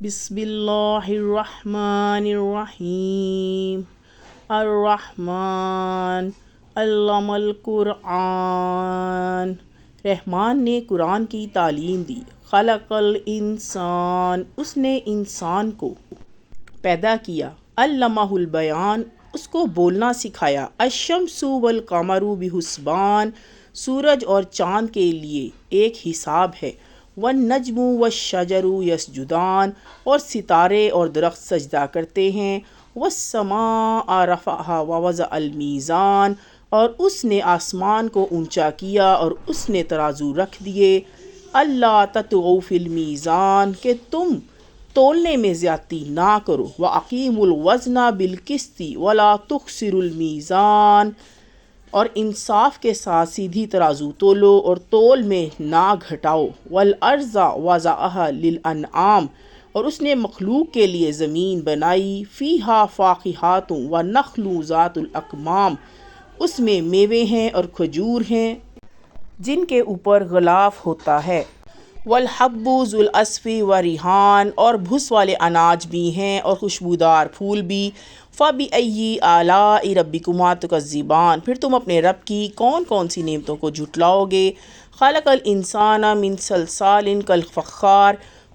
بسم اللہ الرحمن الرحیم الرحمن علم القرآن، رحمان نے قرآن کی تعلیم دی۔ خلق الانسان، اس نے انسان کو پیدا کیا۔ علمہ البیان، اس کو بولنا سکھایا۔ الشمس والقمر بحسبان، سورج اور چاند کے لیے ایک حساب ہے۔ والنجم والشجر یسجدان، اور ستارے اور درخت سجدہ کرتے ہیں۔ والسماء رفعها ووضع المیزان، اور اس نے آسمان کو اونچا کیا اور اس نے ترازو رکھ دیے۔ اللہ تطغوا فی المیزان، کہ تم تولنے میں زیادتی نہ کرو۔ وَأَقِیمُوا الْوَزْنَ بِالْقِسْطِ وَلَا تُخْسِرُوا الْمِیزَانَ، اور انصاف کے ساتھ سیدھی ترازو تولو اور تول میں نہ گھٹاؤ۔ وَالْأَرْضَ وَضَعَهَا لِلْأَنْعَامِ، اور اس نے مخلوق کے لیے زمین بنائی۔ فِیہا فَاکِہَةٌ وَالنَّخْلُ ذَاتُ الْأَکْمَامِ، اس میں میوے ہیں اور کھجور ہیں جن کے اوپر غلاف ہوتا ہے۔ والحب ذو العصف والریحان، اور بھس والے اناج بھی ہیں اور خوشبودار پھول بھی۔ فَبِأَيِّ آلَاءِ رَبِّكُمَا تُكَذِّبَانِ، پھر تم اپنے رب کی کون کون سی نعمتوں کو جھٹلاؤ گے۔ خلق الانسان من صلصال کالفخار،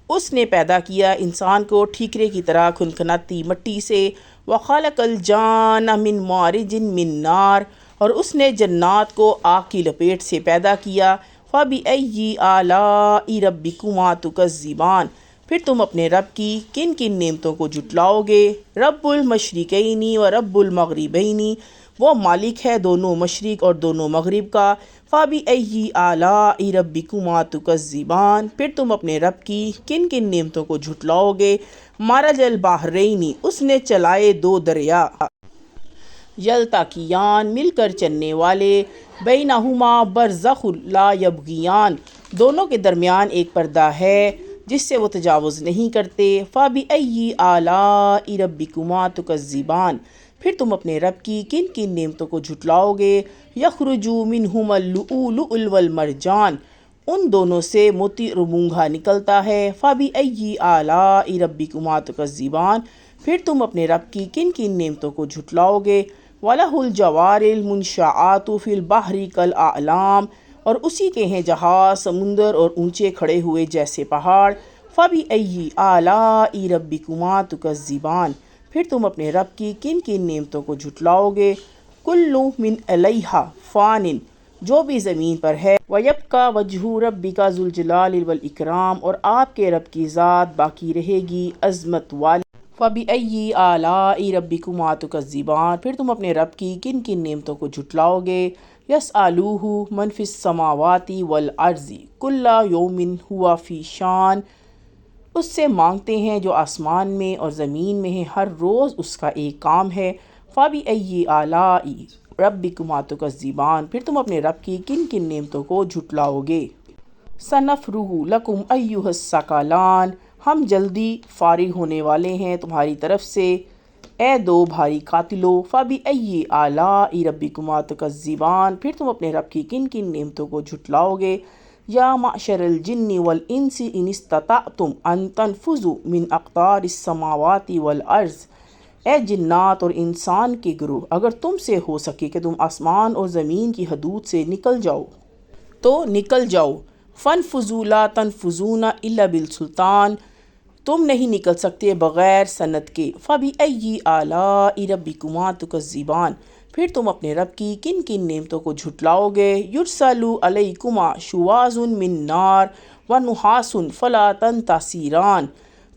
اس نے پیدا کیا انسان کو ٹھیکرے کی طرح کھنکھناتی مٹی سے۔ وخلق الجان من مارج من نار، اور اس نے جنات کو آگ کی لپیٹ سے پیدا کیا۔ فَبِأَيِّ آلَاءِ رَبِّكُمَا تُكَذِّبَانِ، پھر تم اپنے رب کی کن کن نعمتوں کو جھٹلاؤ گے۔ رب المشرقین و رب المغربین، وہ مالک ہے دونوں مشرق اور دونوں مغرب کا۔ فَبِأَيِّ آلَاءِ رَبِّكُمَا تُكَذِّبَانِ، پھر تم اپنے رب کی کن کن نعمتوں کو جھٹلاؤ گے۔ مرج البحرین، اس نے چلائے دو دریا۔ یلتقیان، مل کر چلنے والے۔ بینہما برزخ لا یبغیان، دونوں کے درمیان ایک پردہ ہے جس سے وہ تجاوز نہیں کرتے۔ فَبِأَيِّ آلَاءِ رَبِّكُمَا تُكَذِّبَانِ، پھر تم اپنے رب کی کن کن نعمتوں کو جھٹلاؤ گے۔ یخرج منہما اللؤلؤ والمرجان، ان دونوں سے موتی اور مونگھا نکلتا ہے۔ فَبِأَيِّ آلَاءِ رَبِّكُمَا تُكَذِّبَانِ، پھر تم اپنے رب کی کن کن نعمتوں کو جھٹلاؤ گے۔ وَلَهُ الْجَوَارِ الْمُنشَآتُ فِي الْبَحْرِ كَالْأَعْلَامِ، اور اسی کے ہیں جہاز سمندر اور اونچے کھڑے ہوئے جیسے پہاڑ۔ فَبِأَيِّ آلَاءِ رَبِّكُمَا تُكَذِّبَانِ، پھر تم اپنے رب کی کن کن نعمتوں کو جھٹلاؤ گے۔ كُلُّ مِنْ عَلَيْهَا فَانٍ، جو بھی زمین پر ہے۔ وَيَبْقَى وَجْهُ رَبِّكَ ذُو الْجَلَالِ وَالْإِكْرَامِ، اور آپ کے رب کی ذات باقی رہے گی عظمت والی۔ فَبِأَيِّ آلَاءِ رَبِّكُمَا تُكَذِّبَانِ، پھر تم اپنے رب کی کن کن نعمتوں کو جھٹلاؤ گے۔ يَسْأَلُوهُ مَنْ فِي السَّمَاوَاتِ وَالْأَرْضِ كُلَّ يَوْمٍ هُوَ فِي شَأْنٍ، اس سے مانگتے ہیں جو آسمان میں اور زمین میں ہیں، ہر روز اس کا ایک کام ہے۔ فَبِأَيِّ آلَاءِ رَبِّكُمَا تُكَذِّبَانِ، پھر تم اپنے رب کی کن کن نعمتوں کو جھٹلاؤ گے۔ سَنَفْرُغُ لَكُمْ أَيُّهَ الثَّقَلَانِ، ہم جلدی فارغ ہونے والے ہیں تمہاری طرف سے اے دو بھاری قاتلو۔ فَبِأَيِّ آلَاءِ رَبِّكُمَا تُكَذِّبَانِ، پھر تم اپنے رب کی کن کن نعمتوں کو جھٹلاؤ گے۔ یا معشر الجن والانس ان استطعتم ان تنفذوا من اقطار السماوات والارض، اے جنات اور انسان کے گروہ، اگر تم سے ہو سکے کہ تم آسمان اور زمین کی حدود سے نکل جاؤ تو نکل جاؤ۔ فَانفُذُوا لَا تَنفُذُونَ إِلَّا بِالسُّلْطَانِ، تم نہیں نکل سکتے بغیر سند کے۔ فَبِأَيِّ آلَاءِ رَبِّكُمَا تُكَذِّبَانِ، پھر تم اپنے رب کی کن کن نعمتوں کو جھٹلاؤ گے۔ يُرْسَلُ عَلَيْكُمَا شُوَاظٌ مِّن نَارٍ وَنُحَاسٌ فَلَا تَنتَصِرَانِ،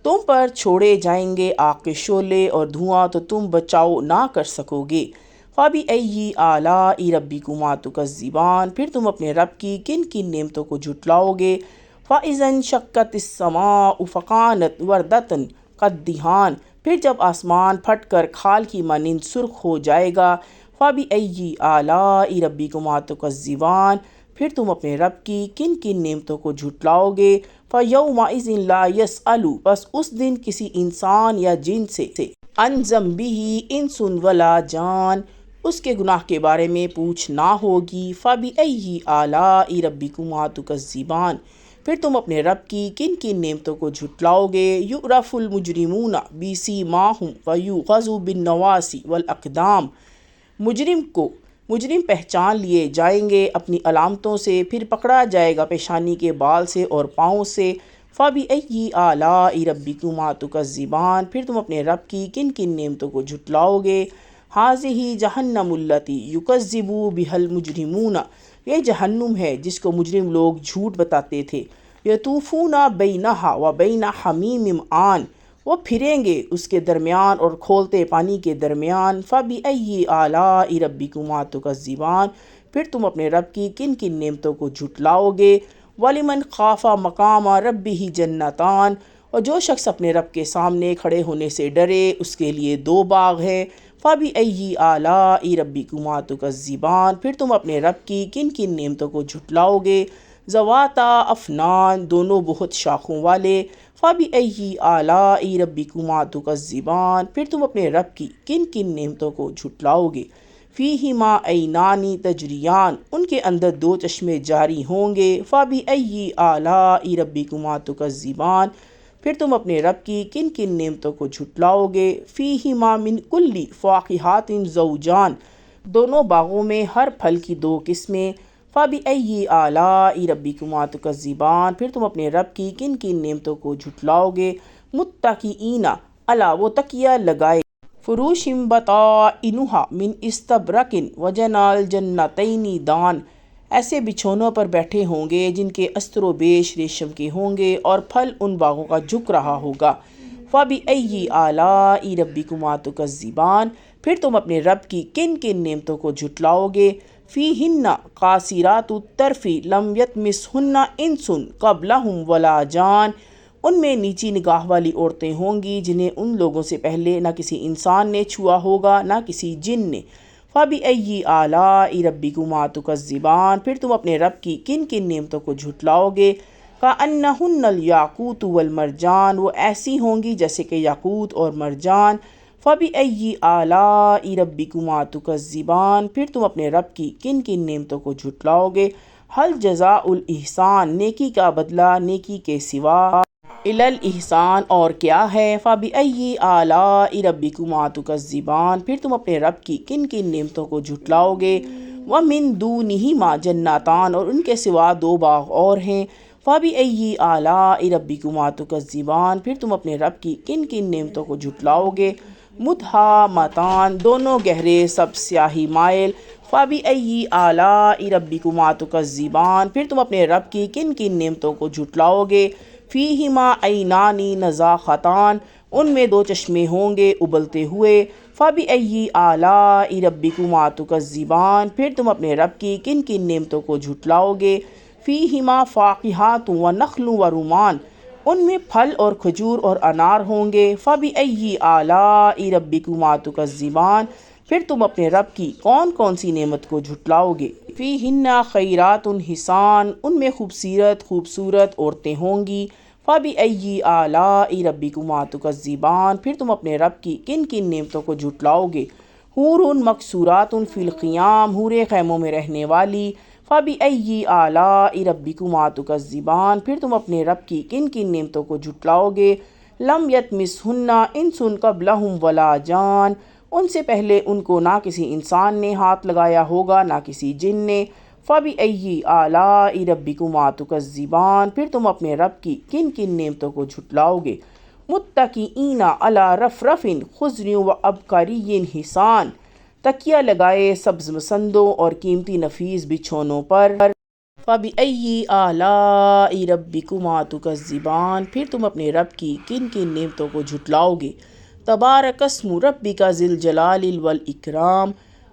تم پر چھوڑے جائیں گے آگ کے شعلے اور دھواں تو تم بچاؤ نہ کر سکو گے۔ فَبِأَيِّ آلَاءِ رَبِّكُمَا تُكَذِّبَانِ، پھر تم اپنے رب کی کن کن نعمتوں کو جھٹلاؤ گے۔ فَإِذَا انشَقَّتِ السَّمَاءُ فَكَانَتْ وَرْدَةً كَالدِّهَانِ، پھر جب آسمان پھٹ کر کھال کی مانند سرخ ہو جائے گا۔ فَبِأَيِّ آلَاءِ رَبِّكُمَا تُكَذِّبَانِ، پھر تم اپنے رب کی کن کن نعمتوں کو جھٹلاؤ گے۔ فَيَوْمَئِذٍ لَا يَسْأَلُ، بس اس دن کسی انسان یا جن سے عن ذنبہ انس ولا جان، اس کے گناہ کے بارے میں پوچھ نہ ہوگی۔ فَبِأَيِّ آلَاءِ رَبِّكُمَا تُكَذِّبَانِ، پھر تم اپنے رب کی کن کن نعمتوں کو جھٹلاؤ گے۔ یعرف المجرمون بسیماہم ویؤخذ بالنواصی والاقدام، مجرم پہچان لیے جائیں گے اپنی علامتوں سے، پھر پکڑا جائے گا پیشانی کے بال سے اور پاؤں سے۔ فَبِأَيِّ آلَاءِ رَبِّكُمَا تُكَذِّبَانِ، پھر تم اپنے رب کی کن کن نعمتوں کو جھٹلاؤ گے۔ هَٰذِهِ جَهَنَّمُ الَّتِي يُكَذِّبُ بِهَا الْمُجْرِمُونَ، یہ جہنم ہے جس کو مجرم لوگ جھوٹ بتاتے تھے۔ یطوفون بینہا وبین حمیم آن، وہ پھریں گے اس کے درمیان اور کھولتے پانی کے درمیان۔ فَبِأَيِّ آلَاءِ رَبِّكُمَا تُكَذِّبَانِ، پھر تم اپنے رب کی کن کن نعمتوں کو جھٹلاؤ گے۔ وَلِمَنْ خَافَ مَقَامَ رَبِّهِ جَنَّتَانِ، اور جو شخص اپنے رب کے سامنے کھڑے ہونے سے ڈرے اس کے لیے دو باغ ہیں۔ فَبِأَيِّ آلَاءِ رَبِّكُمَا تُكَذِّبَانِ، پھر تم اپنے رب کی کن کن نعمتوں کو جھٹلاؤ گے۔ ذَوَاتَا أَفْنَانٍ، دونوں بہت شاخوں والے۔ فَبِأَيِّ آلَاءِ رَبِّكُمَا تُكَذِّبَانِ، پھر تم اپنے رب کی کن کن نعمتوں کو جھٹلاؤ گے۔ فِيهِمَا عَيْنَانِ تَجْرِيَانِ، ان کے اندر دو چشمے جاری ہوں گے۔ فَبِأَيِّ آلَاءِ رَبِّكُمَا تُكَذِّبَانِ، پھر تم اپنے رب کی کن کن نعمتوں کو جھٹلاؤ گے۔ فِيهِمَا مِن كُلِّ فَاكِهَةٍ زَوْجَانِ، دونوں باغوں میں ہر پھل کی دو قسمیں۔ فَبِأَيِّ آلَاءِ رَبِّكُمَا تُكَذِّبَانِ، پھر تم اپنے رب کی کن کن نعمتوں کو جھٹلاؤ گے۔ مُتَّكِئِينَ عَلَىٰ، وہ تکیہ لگائے، فُرُوشٍ بَطَائِنُهَا مِنْ إِسْتَبْرَقٍ وَجَنَى الْجَنَّتَيْنِ دَانٍ، ایسے بچھونوں پر بیٹھے ہوں گے جن کے استر و بیش ریشم کے ہوں گے اور پھل ان باغوں کا جھک رہا ہوگا۔ فَبِأَيِّ آلَاءِ رَبِّكُمَا تُكَذِّبَانِ، پھر تم اپنے رب کی کن کن نعمتوں کو جھٹلاؤ گے۔ فِيهِنَّ قَاصِرَاتُ الطَّرْفِ لَمْ يَطْمِثْهُنَّ إِنسٌ قَبْلَهُمْ وَلَا جَانٌ، ان میں نیچی نگاہ والی عورتیں ہوں گی جنہیں ان لوگوں سے پہلے نہ کسی انسان نے چھوا ہوگا نہ کسی جن نے۔ فَبِأَيِّ آلَاءِ رَبِّكُمَا تُكَذِّبَانِ، پھر تم اپنے رب کی کن کن نعمتوں کو جھٹلاؤ گے۔ كَأَنَّهُنَّ الْيَاقُوتُ وَالْمَرْجَانُ، وہ ایسی ہوں گی جیسے کہ یاقوت اور مرجان۔ فَبِأَيِّ آلَاءِ رَبِّكُمَا تُكَذِّبَانِ، پھر تم اپنے رب کی کن کن نعمتوں کو جھٹلاؤ گے۔ هَلْ جَزَاءُ الْإِحْسَانِ، نیکی کا بدلہ نیکی کے سوا، إِلَى الْإِحْسَانِ، اور کیا ہے۔ فَبِأَيِّ آلَاءِ رَبِّكُمَا تُكَذِّبَانِ، پھر تم اپنے رب کی کن کن نعمتوں کو جھٹلاؤ گے۔ وَمِن دُونِهِمَا جَنَّتَانِ، اور ان کے سوا دو باغ اور ہیں۔ فَبِأَيِّ آلَاءِ رَبِّكُمَا تُكَذِّبَانِ، پھر تم اپنے رب کی کن کن نعمتوں کو جھٹلاؤ گے۔ مُدْحَامَّتَانِ، دونوں گہرے سب سیاہی مائل۔ فَبِأَيِّ آلَاءِ رَبِّكُمَا تُكَذِّبَانِ، پھر تم اپنے رب کی کن کن نعمتوں کو جھٹلاؤ گے۔ فِيهِمَا عَيْنَانِ نَضَاخَتَانِ، ان میں دو چشمے ہوں گے ابلتے ہوئے۔ فَبِأَيِّ آلَاءِ رَبِّكُمَا تُكَذِّبَانِ، پھر تم اپنے رب کی کن کن نعمتوں کو جھٹلاؤ گے۔ فِيهِمَا فَاكِهَةٌ وَنَخْلٌ وَرُمَّانٌ، ان میں پھل اور کھجور اور انار ہوں گے۔ فَبِأَيِّ آلَاءِ رَبِّكُمَا تُكَذِّبَانِ، پھر تم اپنے رب کی کون کون سی نعمت کو جھٹلاؤ گے۔ فِيهِنَّ خَيْرَاتٌ حِسَانٌ، ان میں خوبصورت عورتیں ہوں گی۔ فَبِأَيِّ آلَاءِ رَبِّكُمَا تُكَذِّبَانِ، پھر تم اپنے رب کی کن کن نعمتوں کو جھٹلاؤ گے۔ حُورٌ مَقْصُورَاتٌ فِي الْخِيَامِ، حوریں خیموں میں رہنے والی۔ فَبِأَيِّ آلَاءِ رَبِّكُمَا تُكَذِّبَانِ، پھر تم اپنے رب کی کن کن نعمتوں کو جھٹلاؤ گے۔ لَمْ يَطْمِثْهُنَّ إِنسٌ قَبْلَهُمْ وَلَا جَانٌ، ان سے پہلے ان کو نہ کسی انسان نے ہاتھ لگایا ہوگا نہ کسی جن نے۔ فَبِأَيِّ آلَاءِ رَبِّكُمَا تُكَذِّبَانِ، پھر تم اپنے رب کی کن کن نعمتوں کو جھٹلاؤ گے۔ مُتَّكِئِينَ عَلَىٰ رَفْرَفٍ خُضْرٍ وَعَبْقَرِيٍّ حِسَانٍ، تکیہ لگائے سبز مسندوں اور قیمتی نفیس بچھونوں پر۔ فَبِأَيِّ آلَاءِ رَبِّكُمَا تُكَذِّبَانِ، پھر تم اپنے رب کی کن کن نعمتوں کو جھٹلاؤ گے۔ تبارک اسم ربک ذی الجلال والاکرام،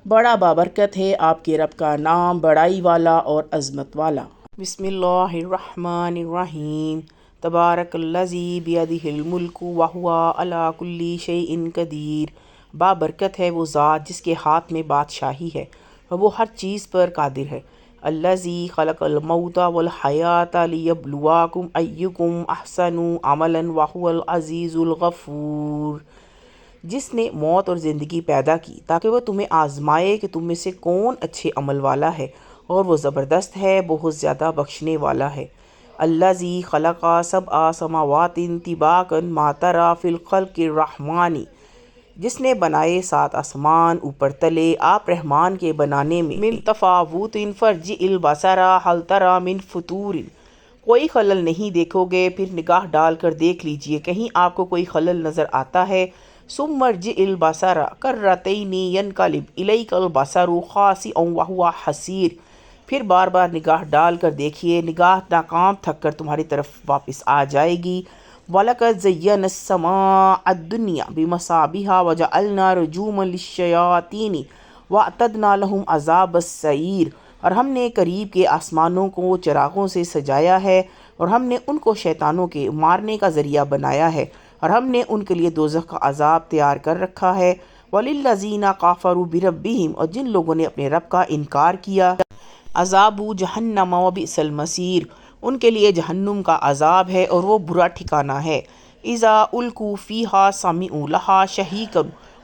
بڑا بابرکت ہے آپ کے رب کا نام، بڑائی والا اور عظمت والا۔ بسم اللہ الرحمن الرحیم۔ تبارک الذی بیدہ الملک وہو علی کل شیء قدیر، بابرکت ہے وہ ذات جس کے ہاتھ میں بادشاہی ہے اور وہ ہر چیز پر قادر ہے۔ الذی خلق الموت والحیاۃ لیبلواکم ایکم احسن عملا وہو العزیز الغفور، جس نے موت اور زندگی پیدا کی تاکہ وہ تمہیں آزمائے کہ تم میں سے کون اچھے عمل والا ہے، اور وہ زبردست ہے بہت زیادہ بخشنے والا ہے۔ الذی خلق سبع سماوات طباقا ما تری فی الخلق الرحمن، جس نے بنائے 7 آسمان اوپر تلے آپ رحمان کے بنانے میں، من تفاوت فرجع البصر هل تری من فطور، کوئی خلل نہیں دیکھو گے پھر نگاہ ڈال کر دیکھ لیجئے کہیں آپ کو کوئی خلل نظر آتا ہے۔ ثم ارجع البصر کرتین ینقلب الیک البصر خاسئا وہو حسیر، پھر بار بار نگاہ ڈال کر دیکھیے نگاہ ناکام تھک کر تمہاری طرف واپس آ جائے گی۔ وَلَقَدْ زَيَّنَّا السَّمَاءَ الدُّنْيَا بِمَصَابِيحَ وَجَعَلْنَا رُجُومًا لِلشَّيَاطِينِ وَأَعْتَدْنَا لَهُمْ عَذَابَ السَّعِيرِ، اور ہم نے قریب کے آسمانوں کو چراغوں سے سجایا ہے اور ہم نے ان کو شیطانوں کے مارنے کا ذریعہ بنایا ہے اور ہم نے ان کے لیے دوزخ کا عذاب تیار کر رکھا ہے۔ وَلِلَّذِينَ كَفَرُوا بِرَبِّهِمْ، اور جن لوگوں نے اپنے رب کا انکار کیا، عذاب جہنم وبئس المصیر، ان کے لیے جہنم کا عذاب ہے اور وہ برا ٹھکانہ ہے۔ اذا القوا فیہا سمعوا لہا شہیقا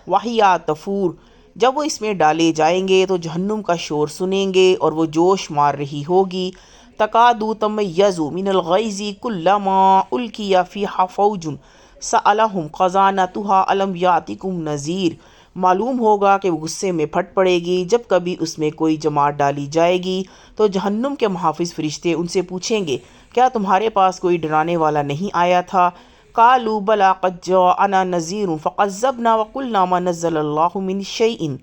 وہی تفور، جب وہ اس میں ڈالے جائیں گے تو جہنم کا شور سنیں گے اور وہ جوش مار رہی ہوگی۔ تکاد تمیز من الغیظ کلما القی فیہا فوج سألہم خزانتہا الم یأتکم نذیر، معلوم ہوگا کہ وہ غصے میں پھٹ پڑے گی جب کبھی اس میں کوئی جماعت ڈالی جائے گی تو جہنم کے محافظ فرشتے ان سے پوچھیں گے کیا تمہارے پاس کوئی ڈرانے والا نہیں آیا تھا؟ قالوا بلی قد جاءنا نذیر فکذبنا وقلنا ما نزل اللہ من شیء،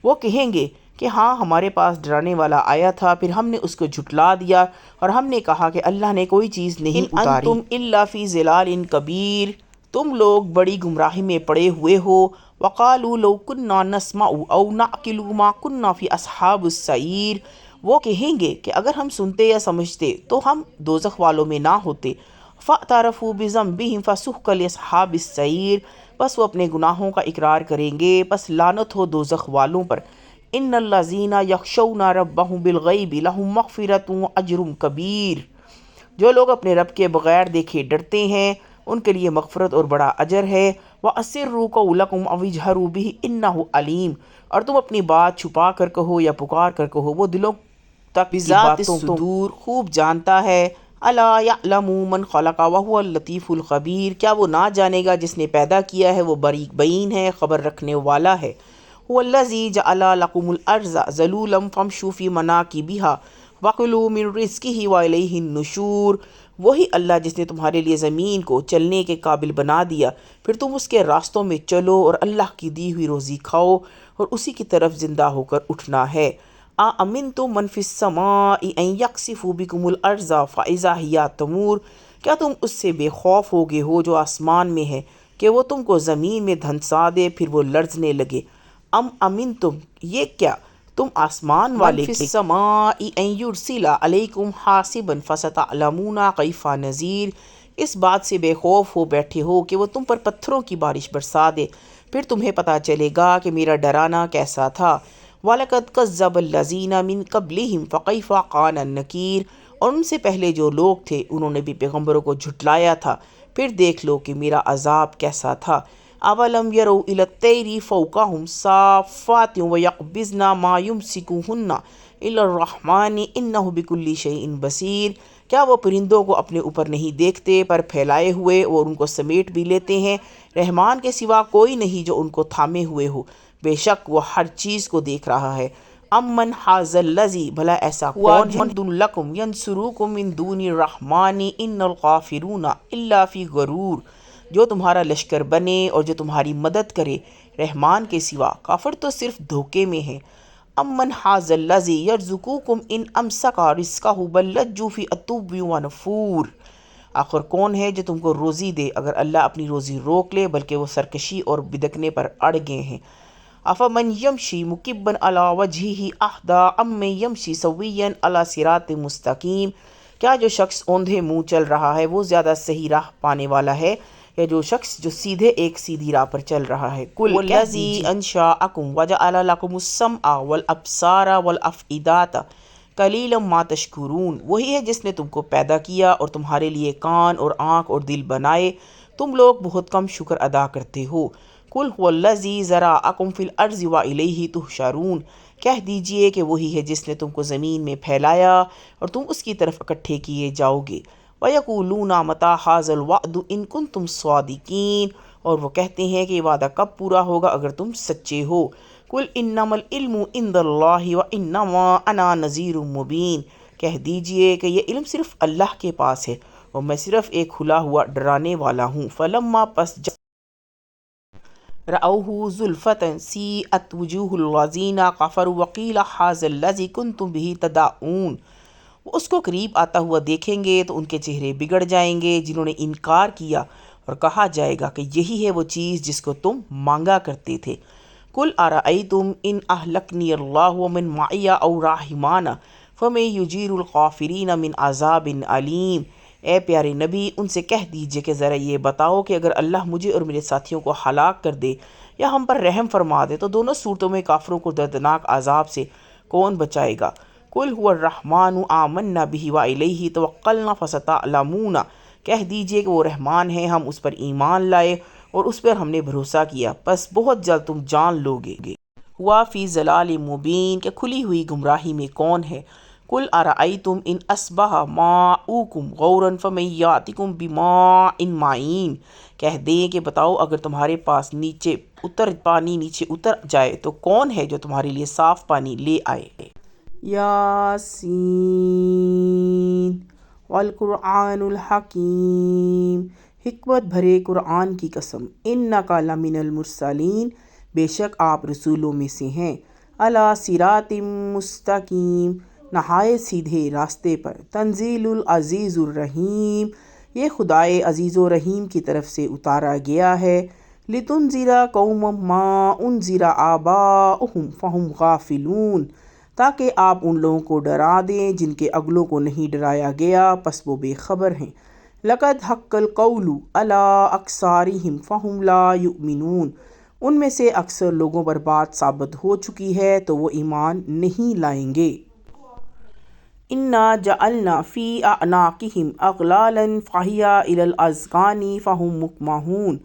وہ کہیں گے کہ ہاں ہمارے پاس ڈرانے والا آیا تھا، پھر ہم نے اس کو جھٹلا دیا اور ہم نے کہا کہ اللہ نے کوئی چیز نہیں اتاری۔ ان انتم الا فی ضلال کبیر، تم لوگ بڑی گمراہی میں پڑے ہوئے ہو۔ وقالوا لو كنا نسمع او نعقل ما كنا في اصحاب السعیر، وہ کہیں گے کہ اگر ہم سنتے یا سمجھتے تو ہم دوزخ والوں میں نہ ہوتے۔ فاعترفوا بذنبهم فسحقا لاصحاب السعیر، بس وہ اپنے گناہوں کا اقرار کریں گے، بس لعنت ہو دوزخ والوں پر۔ ان الذین یخشون ربهم بالغیب لهم مغفرۃ واجر کبیر، جو لوگ اپنے رب کے بغیر دیکھے ڈرتے ہیں ان کے لیے مغفرت اور بڑا اجر ہے۔ وَأَسِرُّوا قَوْلَكُمْ أَوِ اجْهَرُوا بِهِ إِنَّهُ علیم، اور تم اپنی بات چھپا کر کہو یا پکار کر کہو، وہ دلوں تک کی باتوں کو خوب جانتا ہے۔ الا یعلم من خلق وهو اللطیف الخبیر، کیا وہ نہ جانے گا جس نے پیدا کیا ہے وہ باریک بین ہے، خبر رکھنے والا ہے۔ هو الذی جعل لکم الارض ذلولا فامشوا فی مناکبها وکلوا من رزقہ والیہ النشور، وہی اللہ جس نے تمہارے لیے زمین کو چلنے کے قابل بنا دیا، پھر تم اس کے راستوں میں چلو اور اللہ کی دی ہوئی روزی کھاؤ اور اسی کی طرف زندہ ہو کر اٹھنا ہے۔ اَأَمِنْتُم مَّن فِي السَّمَاءِ أَن يَخْسِفَ بِكُمُ الْأَرْضَ فَإِذَا هِيَ تَمُورُ، کیا تم اس سے بے خوف ہوگے ہو جو آسمان میں ہے کہ وہ تم کو زمین میں دھنسا دے پھر وہ لرزنے لگے۔ ام امنتم، یہ کیا تم آسمان والے فی السماء ان یرسل علیکم حاصبا فستعلمون کیف نذیر، اس بات سے بے خوف ہو بیٹھے ہو کہ وہ تم پر پتھروں کی بارش برسا دے، پھر تمہیں پتہ چلے گا کہ میرا ڈرانا کیسا تھا۔ وَلَقَدْ كَذَّبَ الَّذِينَ مِن قَبْلِهِمْ فَكَيْفَ كَانَ نَكِيرِ، اور ان سے پہلے جو لوگ تھے انہوں نے بھی پیغمبروں کو جھٹلایا تھا، پھر دیکھ لو کہ میرا عذاب کیسا تھا۔ اولم یروا الی الطیر فوقہم صافات ویقبضن ما یمسکہن الا الرحمن انہ بکل شیء بصیر، کیا وہ پرندوں کو اپنے اوپر نہیں دیکھتے پر پھیلائے ہوئے اور ان کو سمیٹ بھی لیتے ہیں، رحمان کے سوا کوئی نہیں جو ان کو تھامے ہوئے ہو، بے شک وہ ہر چیز کو دیکھ رہا ہے۔ امن ھذا الذی، بھلا ایسا کون ہے، جند لکم ینصرکم من دون الرحمن ان الکافرون الا فی غرور، جو تمہارا لشکر بنے اور جو تمہاری مدد کرے رحمان کے سوا، کافر تو صرف دھوکے میں ہیں۔ امن ھذا الذی یرزقکم ان امسک رزقہ بل لجوا فی عتو ونفور، آخر کون ہے جو تم کو روزی دے اگر اللہ اپنی روزی روک لے، بلکہ وہ سرکشی اور بدکنے پر اڑ گئے ہیں۔ افمن یمشی مکبا علی وجہہ اہدی امن یمشی سویا علی صراط مستقیم، کیا جو شخص اوندھے منہ چل رہا ہے وہ زیادہ صحیح راہ پانے والا ہے یا جو شخص جو سیدھے ایک سیدھی راہ پر چل رہا ہے؟ قل والذی انشأکم وجعل لکم السمع والابصار والافئدۃ قلیلا ما تشکرون، وہی ہے جس نے تم کو پیدا کیا اور تمہارے لیے کان اور آنکھ اور دل بنائے، تم لوگ بہت کم شکر ادا کرتے ہو۔ قل هو الذی ذرأکم فی الارض والیہ تحشرون، کہہ دیجئے کہ وہی ہے جس نے تم کو زمین میں پھیلایا اور تم اس کی طرف اکٹھے کیے جاؤ گے۔ وَيَقُولُونَ مَتَىٰ هَٰذَا الْوَعْدُ إِن كُنتُمْ صَادِقِينَ، اور وہ کہتے ہیں کہ یہ وعدہ کب پورا ہوگا اگر تم سچے ہو۔ قُلْ إِنَّمَا الْعِلْمُ عِندَ اللَّهِ وَإِنَّمَا أَنَا نَذِيرٌ مُّبِينٌ، کہہ دیجئے کہ یہ علم صرف اللہ کے پاس ہے اور میں صرف ایک کھلا ہوا ڈرانے والا ہوں۔ فَلَمَّا پس رَأَوْهُ زُلْفَةً سِیئَتْ وُجُوهُ الَّذِینَ كَفَرُوا وَقِیلَ هَٰذَا الَّذِی كُنتُم بِهِ تَدَعُونَ، وہ اس کو قریب آتا ہوا دیکھیں گے تو ان کے چہرے بگڑ جائیں گے جنہوں نے انکار کیا، اور کہا جائے گا کہ یہی ہے وہ چیز جس کو تم مانگا کرتے تھے۔ قُلْ أَرَأَیْتُمْ إِنْ أَهْلَكَنِیَ اللَّهُ وَمَنْ مَعِیَ أَوْ رَحِمَانَ فَمَن یُجِیرُ الْکَافِرِینَ مِنْ عَذَابٍ علیم، اے پیارے نبی ان سے کہہ دیجئے کہ ذرا یہ بتاؤ کہ اگر اللہ مجھے اور میرے ساتھیوں کو ہلاک کر دے یا ہم پر رحم فرما دے تو دونوں صورتوں میں کافروں کو دردناک عذاب سے کون بچائے گا۔ قُلْ هُوَ الرَّحْمَٰنُ آمَنَّا بِهِ وَإِلَیْهِ تَوَکَّلْنَا فَسَتَعْلَمُونَ، کہہ دیجئے کہ وہ رحمان ہے، ہم اس پر ایمان لائے اور اس پر ہم نے بھروسہ کیا، پس بہت جلد تم جان لوگے۔ ہوا فی ضلال مبین، کہ کھلی ہوئی گمراہی میں کون ہے۔ قُلْ أَرَأَیْتُمْ إِنْ أَصْبَحَ مَاؤُکُمْ غَوْرًا فَمَن یَأْتِکُم بِمَاءٍ مَّعِین، کہہ دیں کہ بتاؤ اگر تمہارے پاس پانی نیچے اتر جائے تو کون ہے جو تمہارے لیے صاف پانی لے آئے۔ یاسین والقرآن الحکیم، حکمت بھرے قرآن کی قسم، انک لمن المرسلین، بے شک آپ رسولوں میں سے ہیں، علی صراط مستقیم، نہایت سیدھے راستے پر، تنزیل العزیز الرحیم، یہ خدائے عزیز و رحیم کی طرف سے اتارا گیا ہے، لتنذر قوما ما انذر آباؤہم فہم غافلون، تاکہ آپ ان لوگوں کو ڈرا دیں جن کے اگلوں کو نہیں ڈرایا گیا پس وہ بے خبر ہیں۔ لقد حق القول علی اکثرہم فہم لا یؤمنون، ان میں سے اکثر لوگوں پر بات ثابت ہو چکی ہے تو وہ ایمان نہیں لائیں گے۔ انا جعلنا فی اعناقہم اغلالا فہی الی الاذقان فہم مقمحون،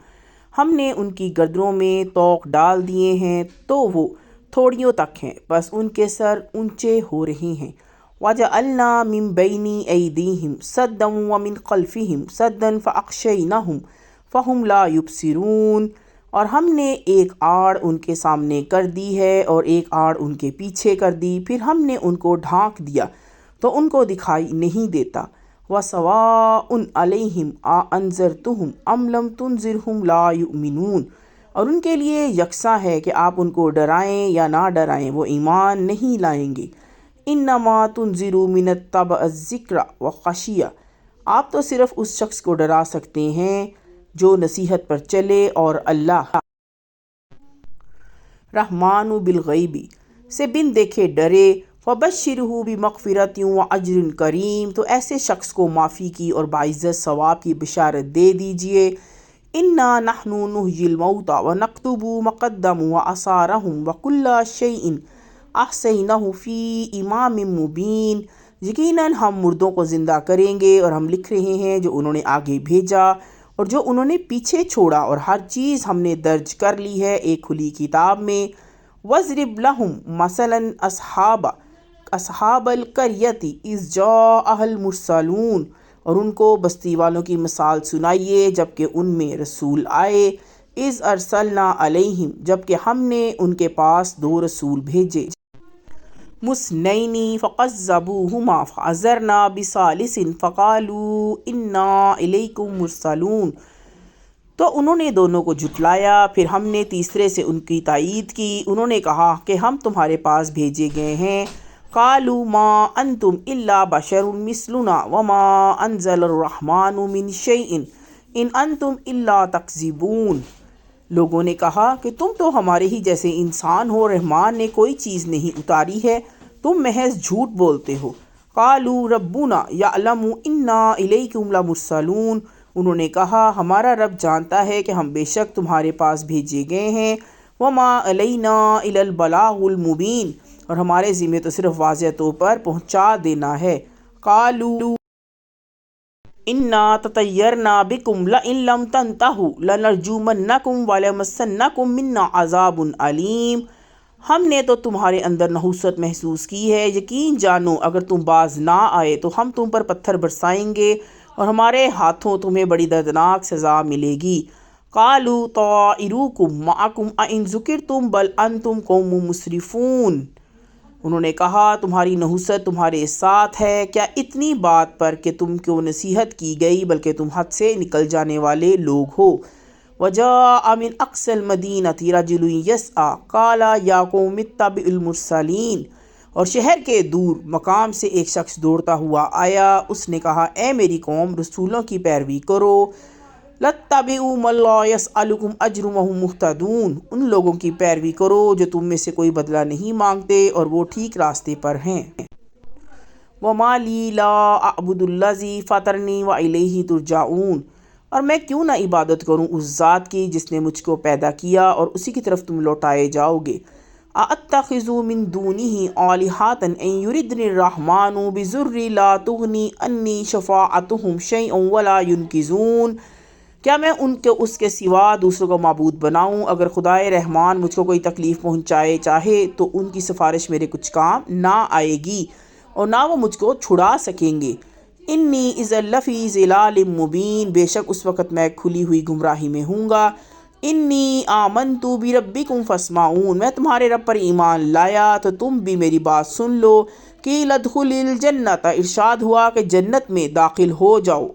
ہم نے ان کی گردنوں میں طوق ڈال دیے ہیں تو وہ تھوڑیوں تک ہیں، بس ان کے سر اونچے ہو رہے ہیں۔ وَجَعَلْنَا مِن بَيْنِ أَيْدِيهِمْ سَدًّا وَمِن خَلْفِهِمْ سَدًّا فَأَغْشَيْنَاهُمْ فَهُمْ لَا يُبْصِرُونَ، اور ہم نے ایک آڑ ان کے سامنے کر دی ہے اور ایک آڑ ان کے پیچھے کر دی، پھر ہم نے ان کو ڈھانک دیا تو ان کو دکھائی نہیں دیتا۔ وَسَوَاءٌ عَلَیْہِمْ أَأَنذَرْتُہُمْ أَمْ لَمْ تُنذِرْہُمْ لَا يُؤْمِنُونَ، اور ان کے لیے یکساں ہے کہ آپ ان کو ڈرائیں یا نہ ڈرائیں وہ ایمان نہیں لائیں گے۔ انما تنذر من اتبع الذکر وخشی، آپ تو صرف اس شخص کو ڈرا سکتے ہیں جو نصیحت پر چلے اور اللہ رحمٰن بالغیب سے بن دیکھے ڈرے۔ فبشرہ بمغفرۃ واجر کریم، تو ایسے شخص کو معافی کی اور باعزت ثواب کی بشارت دے دیجئے۔ انا نحن نحیی الموتى ونکتب ما قدموا وآثارهم وکل شیء احصیناہ فی امام مبین، یقیناً ہم مردوں کو زندہ کریں گے اور ہم لکھ رہے ہیں جو انہوں نے آگے بھیجا اور جو انہوں نے پیچھے چھوڑا، اور ہر چیز ہم نے درج کر لی ہے ایک کھلی کتاب میں۔ وَاضْرِبْ لَهُم مَثَلًا أَصْحَابَ الْقَرْيَةِ إِذْ جَاءَهَا الْمُرْسَلُونَ، اور ان کو بستی والوں کی مثال سنائیے جبکہ ان میں رسول آئے۔ اِذْ أَرْسَلْنَا عَلَیْہِمْ، جبکہ ہم نے ان کے پاس 2 رسول بھیجے۔ مُثْنَیْنِ فَكَذَّبُوهُمَا فَعَزَزْنَا بِثَالِثٍ فَقَالُوا إِنَّا إِلَیْکُم مُرْسَلُونَ، تو انہوں نے دونوں کو جھٹلایا، پھر ہم نے تیسرے سے ان کی تائید کی، انہوں نے کہا کہ ہم تمہارے پاس بھیجے گئے ہیں۔ قالوا ما انتم الا بشر مثلنا وما انزل الرحمن من شیء ان انتم الا تکذبون، لوگوں نے کہا کہ تم تو ہمارے ہی جیسے انسان ہو، رحمان نے کوئی چیز نہیں اتاری ہے، تم محض جھوٹ بولتے ہو۔ قالوا ربنا یعلم انا الیکم لمرسلون، انہوں نے کہا ہمارا رب جانتا ہے کہ ہم بے شک تمہارے پاس بھیجے گئے ہیں۔ وما علینا الا البلاغ المبین، اور ہمارے ذمہ تو صرف واضح طور پر پہنچا دینا ہے۔ قالوا انا تطیرنا بکم لئن لم تنتہوا لنرجمنکم وليمسنکم منا عذاب علیم، ہم نے تو تمہارے اندر نحوست محسوس کی ہے، یقین جانو اگر تم باز نہ آئے تو ہم تم پر پتھر برسائیں گے اور ہمارے ہاتھوں تمہیں بڑی دردناک سزا ملے گی۔ قالوا طائرکم معکم ان ذکرتم بل انتم قوم مسرفون۔ انہوں نے کہا تمہاری نحوست تمہارے ساتھ ہے، کیا اتنی بات پر کہ تم کو نصیحت کی گئی بلکہ تم حد سے نکل جانے والے لوگ ہو۔ وجاء من اقصى المدینة رجل یسعی قال یا قوم اتبعوا المرسلین۔ اور شہر کے دور مقام سے ایک شخص دوڑتا ہوا آیا، اس نے کہا اے میری قوم رسولوں کی پیروی کرو۔ لَاتَّبِعُوا مَن لَّا يَسْأَلُكُمْ أَجْرًا وَهُم مُّهْتَدُونَ۔ ان لوگوں کی پیروی کرو جو تم میں سے کوئی بدلہ نہیں مانگتے اور وہ ٹھیک راستے پر ہیں۔ وَمَا لِي لَا أَعْبُدُ الَّذِي فَطَرَنِي وَإِلَيْهِ تُرْجَعُونَ۔ اور میں کیوں نہ عبادت کروں اس ذات کی جس نے مجھ کو پیدا کیا اور اسی کی طرف تم لوٹائے جاؤ گے۔ أَأَتَّخِذُ مِن دُونِهِ آلِهَةً إِن يُرِدْنِ الرَّحْمَٰنُ بِضُرٍّ لَّا تُغْنِ عَنِّي شَفَاعَتُهُمْ شَيْئًا وَلَا يُنقِذُونِ۔ کیا میں ان کے اس کے سوا دوسروں کو معبود بناؤں؟ اگر خدائے رحمان مجھ کو کوئی تکلیف پہنچائے چاہے تو ان کی سفارش میرے کچھ کام نہ آئے گی اور نہ وہ مجھ کو چھڑا سکیں گے۔ انی اذا لفی ضلال مبین۔ بے شک اس وقت میں کھلی ہوئی گمراہی میں ہوں گا۔ انی آمنت بربکم فاسمعون۔ میں تمہارے رب پر ایمان لایا تو تم بھی میری بات سن لو۔ قیل ادخل الجنۃ۔ ارشاد ہوا کہ جنت میں داخل ہو جاؤ۔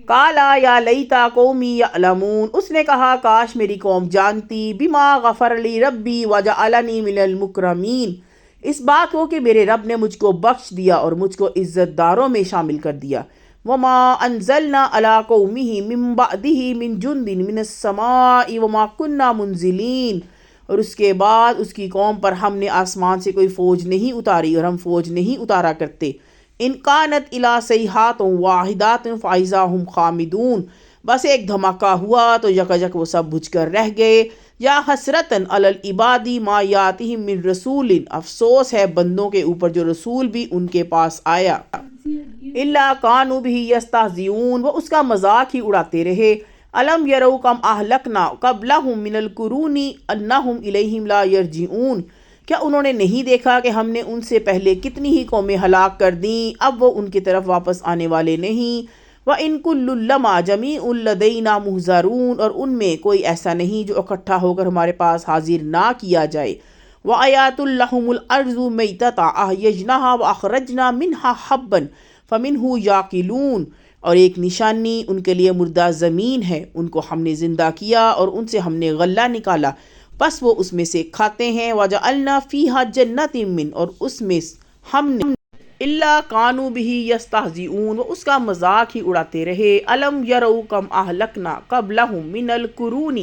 قال یا لیت قومی یعلمون۔ اس نے کہا کاش میری قوم جانتی۔ بما غفر لی ربی وجعلنی من المکرمین۔ اس بات کو کہ میرے رب نے مجھ کو بخش دیا اور مجھ کو عزت داروں میں شامل کر دیا۔ وما انزلنا علی قومہ من بعدہ من جند من السماء وما کننا منزلین۔ اور اس کے بعد اس کی قوم پر ہم نے آسمان سے کوئی فوج نہیں اتاری اور ہم فوج نہیں اتارا کرتے۔ ان کانت الی صیحات واحدات فاذا ہم خامدون۔ بس ایک دھماکہ ہوا تو یکجک وہ سب بجھ کر رہ گئے۔ یا حسرتاً علی العباد ما یاتہم من رسول۔ افسوس ہے بندوں کے اوپر جو رسول بھی ان کے پاس آیا۔ الا کانوا بہ یستہزئون۔ وہ اس کا مذاق ہی اڑاتے رہے۔ الم یروا کم اہلکنا قبلہم من القرون انہم الیہم لا یرجعون۔ کیا انہوں نے نہیں دیکھا کہ ہم نے ان سے پہلے کتنی ہی قومیں ہلاک کر دیں، اب وہ ان کی طرف واپس آنے والے نہیں۔ وَإِن كُلٌّ لَّمَّا جَمِيعٌ لَّدَيْنَا مُحْضَرُونَ۔ اور ان میں کوئی ایسا نہیں جو اکٹھا ہو کر ہمارے پاس حاضر نہ کیا جائے۔ وَآيَاتٌ لَّهُمُ الْأَرْضُ مَيْتَةً أَحْيَيْنَاهَا وَأَخْرَجْنَا مِنْهَا حَبًّا فَمِنْهُ يَأْكُلُونَ۔ اور ایک نشانی ان کے لیے مردہ زمین ہے، ان کو ہم نے زندہ کیا اور ان سے ہم نے غلہ نکالا، بس وہ اس میں سے کھاتے ہیں۔ وَجَعَلْنَا فِيهَا جَنَّاتٍ مِّن۔ اور اس میں ہم نے الا کانوا بہ یستہزئون۔ وہ اس کا مذاق ہی اڑاتے رہے۔ الم یروا کم اہلکنا قبلہم من القرون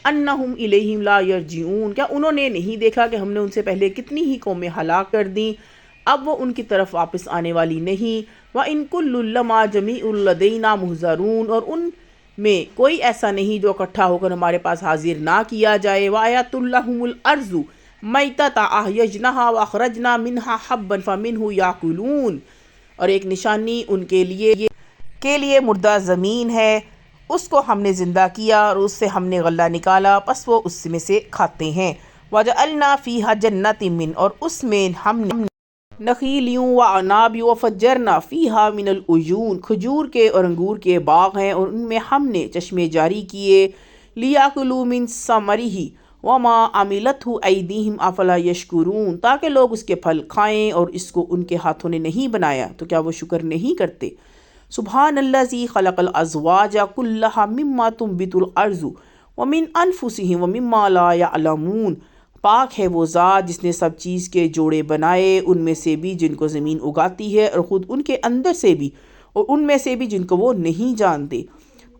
انہم الیہم لا یرجعون۔ کیا انہوں نے نہیں دیکھا کہ ہم نے ان سے پہلے کتنی ہی قومیں ہلاک کر دیں، اب وہ ان کی طرف واپس آنے والی نہیں۔ وَإِن كُلٌّ لَّمَّا جَمِيعٌ لَّدَيْنَا مُحْضَرُونَ۔ اور ان میں کوئی ایسا نہیں جو اکٹھا ہو کر ہمارے پاس حاضر نہ کیا جائے۔ وَآيَاتٌ لَّهُمُ الْأَرْضُ مَيْتَةً أَحْيَيْنَاهَا وَأَخْرَجْنَا مِنْهَا حَبًّا فَمِنْهُ يَأْكُلُونَ۔ اور ایک نشانی ان کے لیے مردہ زمین ہے، اس کو ہم نے زندہ کیا اور اس سے ہم نے غلہ نکالا، پس وہ اس میں سے کھاتے ہیں۔ وَجَعَلْنَا فِيهَا جَنَّاتٍ مِّن۔ اور اس میں ہم نے نخیل وعناب وفجرنا فیہا من العیون۔ کھجور کے اور انگور کے باغ ہیں اور ان میں ہم نے چشمے جاری کیے۔ لیاکلوا من ثمرہ وما عملتہ ایدیہم افلا یشکرون۔ تاکہ لوگ اس کے پھل کھائیں اور اس کو ان کے ہاتھوں نے نہیں بنایا تو کیا وہ شکر نہیں کرتے۔ سبحان الذی خلق الازواج کلھا مما تنبت الارض ومن انفسہم ومما لا یعلمون۔ پاک ہے وہ ذات جس نے سب چیز کے جوڑے بنائے، ان میں سے بھی جن کو زمین اگاتی ہے اور خود ان کے اندر سے بھی اور ان میں سے بھی جن کو وہ نہیں جانتے۔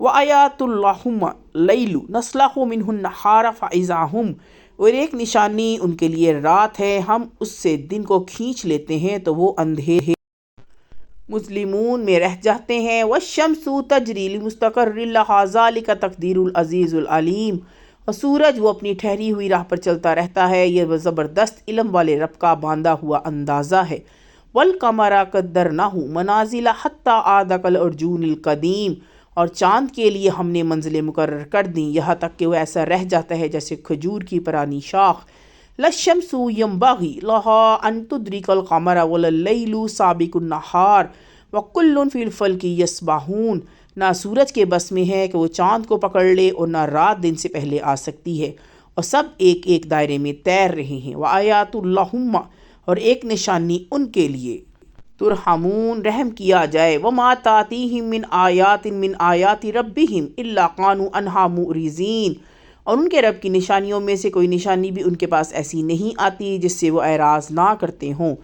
وَآيَاتٌ لَّهُمُ اللَّيْلُ نَسْلَخُ مِنْهُ النَّهَارَ فَإِذَا هُمْ۔ اور ایک نشانی ان کے لیے رات ہے، ہم اس سے دن کو کھینچ لیتے ہیں تو وہ اندھیرے مظلمون میں رہ جاتے ہیں۔ وَالشَّمْسُ تَجْرِي لِمُسْتَقَرٍّ لَّهَا ذَلِكَ تَقْدِيرُ الْعَزِيزِ الْعَلِيمِ۔ اور سورج وہ اپنی ٹھہری ہوئی راہ پر چلتا رہتا ہے، یہ زبردست علم والے رب کا باندھا ہوا اندازہ ہے۔ وَالْقَمَرَ قَدَّرْنَاهُ مَنَازِلَ حَتَّىٰ عَادَ كَالْعُرْجُونِ الْقَدِيمِ۔ اور چاند کے لیے ہم نے منزلیں مقرر کر دیں یہاں تک کہ وہ ایسا رہ جاتا ہے جیسے کھجور کی پرانی شاخ۔ لَلشَّمْسُ يَنبَغِي لَهَا أَن تُدْرِكَ الْقَمَرَ وَلَا اللَّيْلُ سَابِقُ النَّهَارِ۔ وَكُلٌّ فِي الْفَلْكِ يَسْبَحُونَ، نہ سورج کے بس میں ہے کہ وہ چاند کو پکڑ لے اور نہ رات دن سے پہلے آ سکتی ہے، اور سب ایک ایک دائرے میں تیر رہے ہیں۔ وَآیَاتُ اللَّهُمَّ، اور ایک نشانی ان کے لیے، ترحمون، رحم کیا جائے، وَمَا تَأْتِيهِم مِّنْ آیَاتٍ مِّنْ آیَاتِ رَبِّهِمْ إِلَّا كَانُوا عَنْهَا مُعْرِضِينَ، اور ان کے رب کی نشانیوں میں سے کوئی نشانی بھی ان کے پاس ایسی نہیں آتی جس سے وہ اعراض نہ کرتے ہوں۔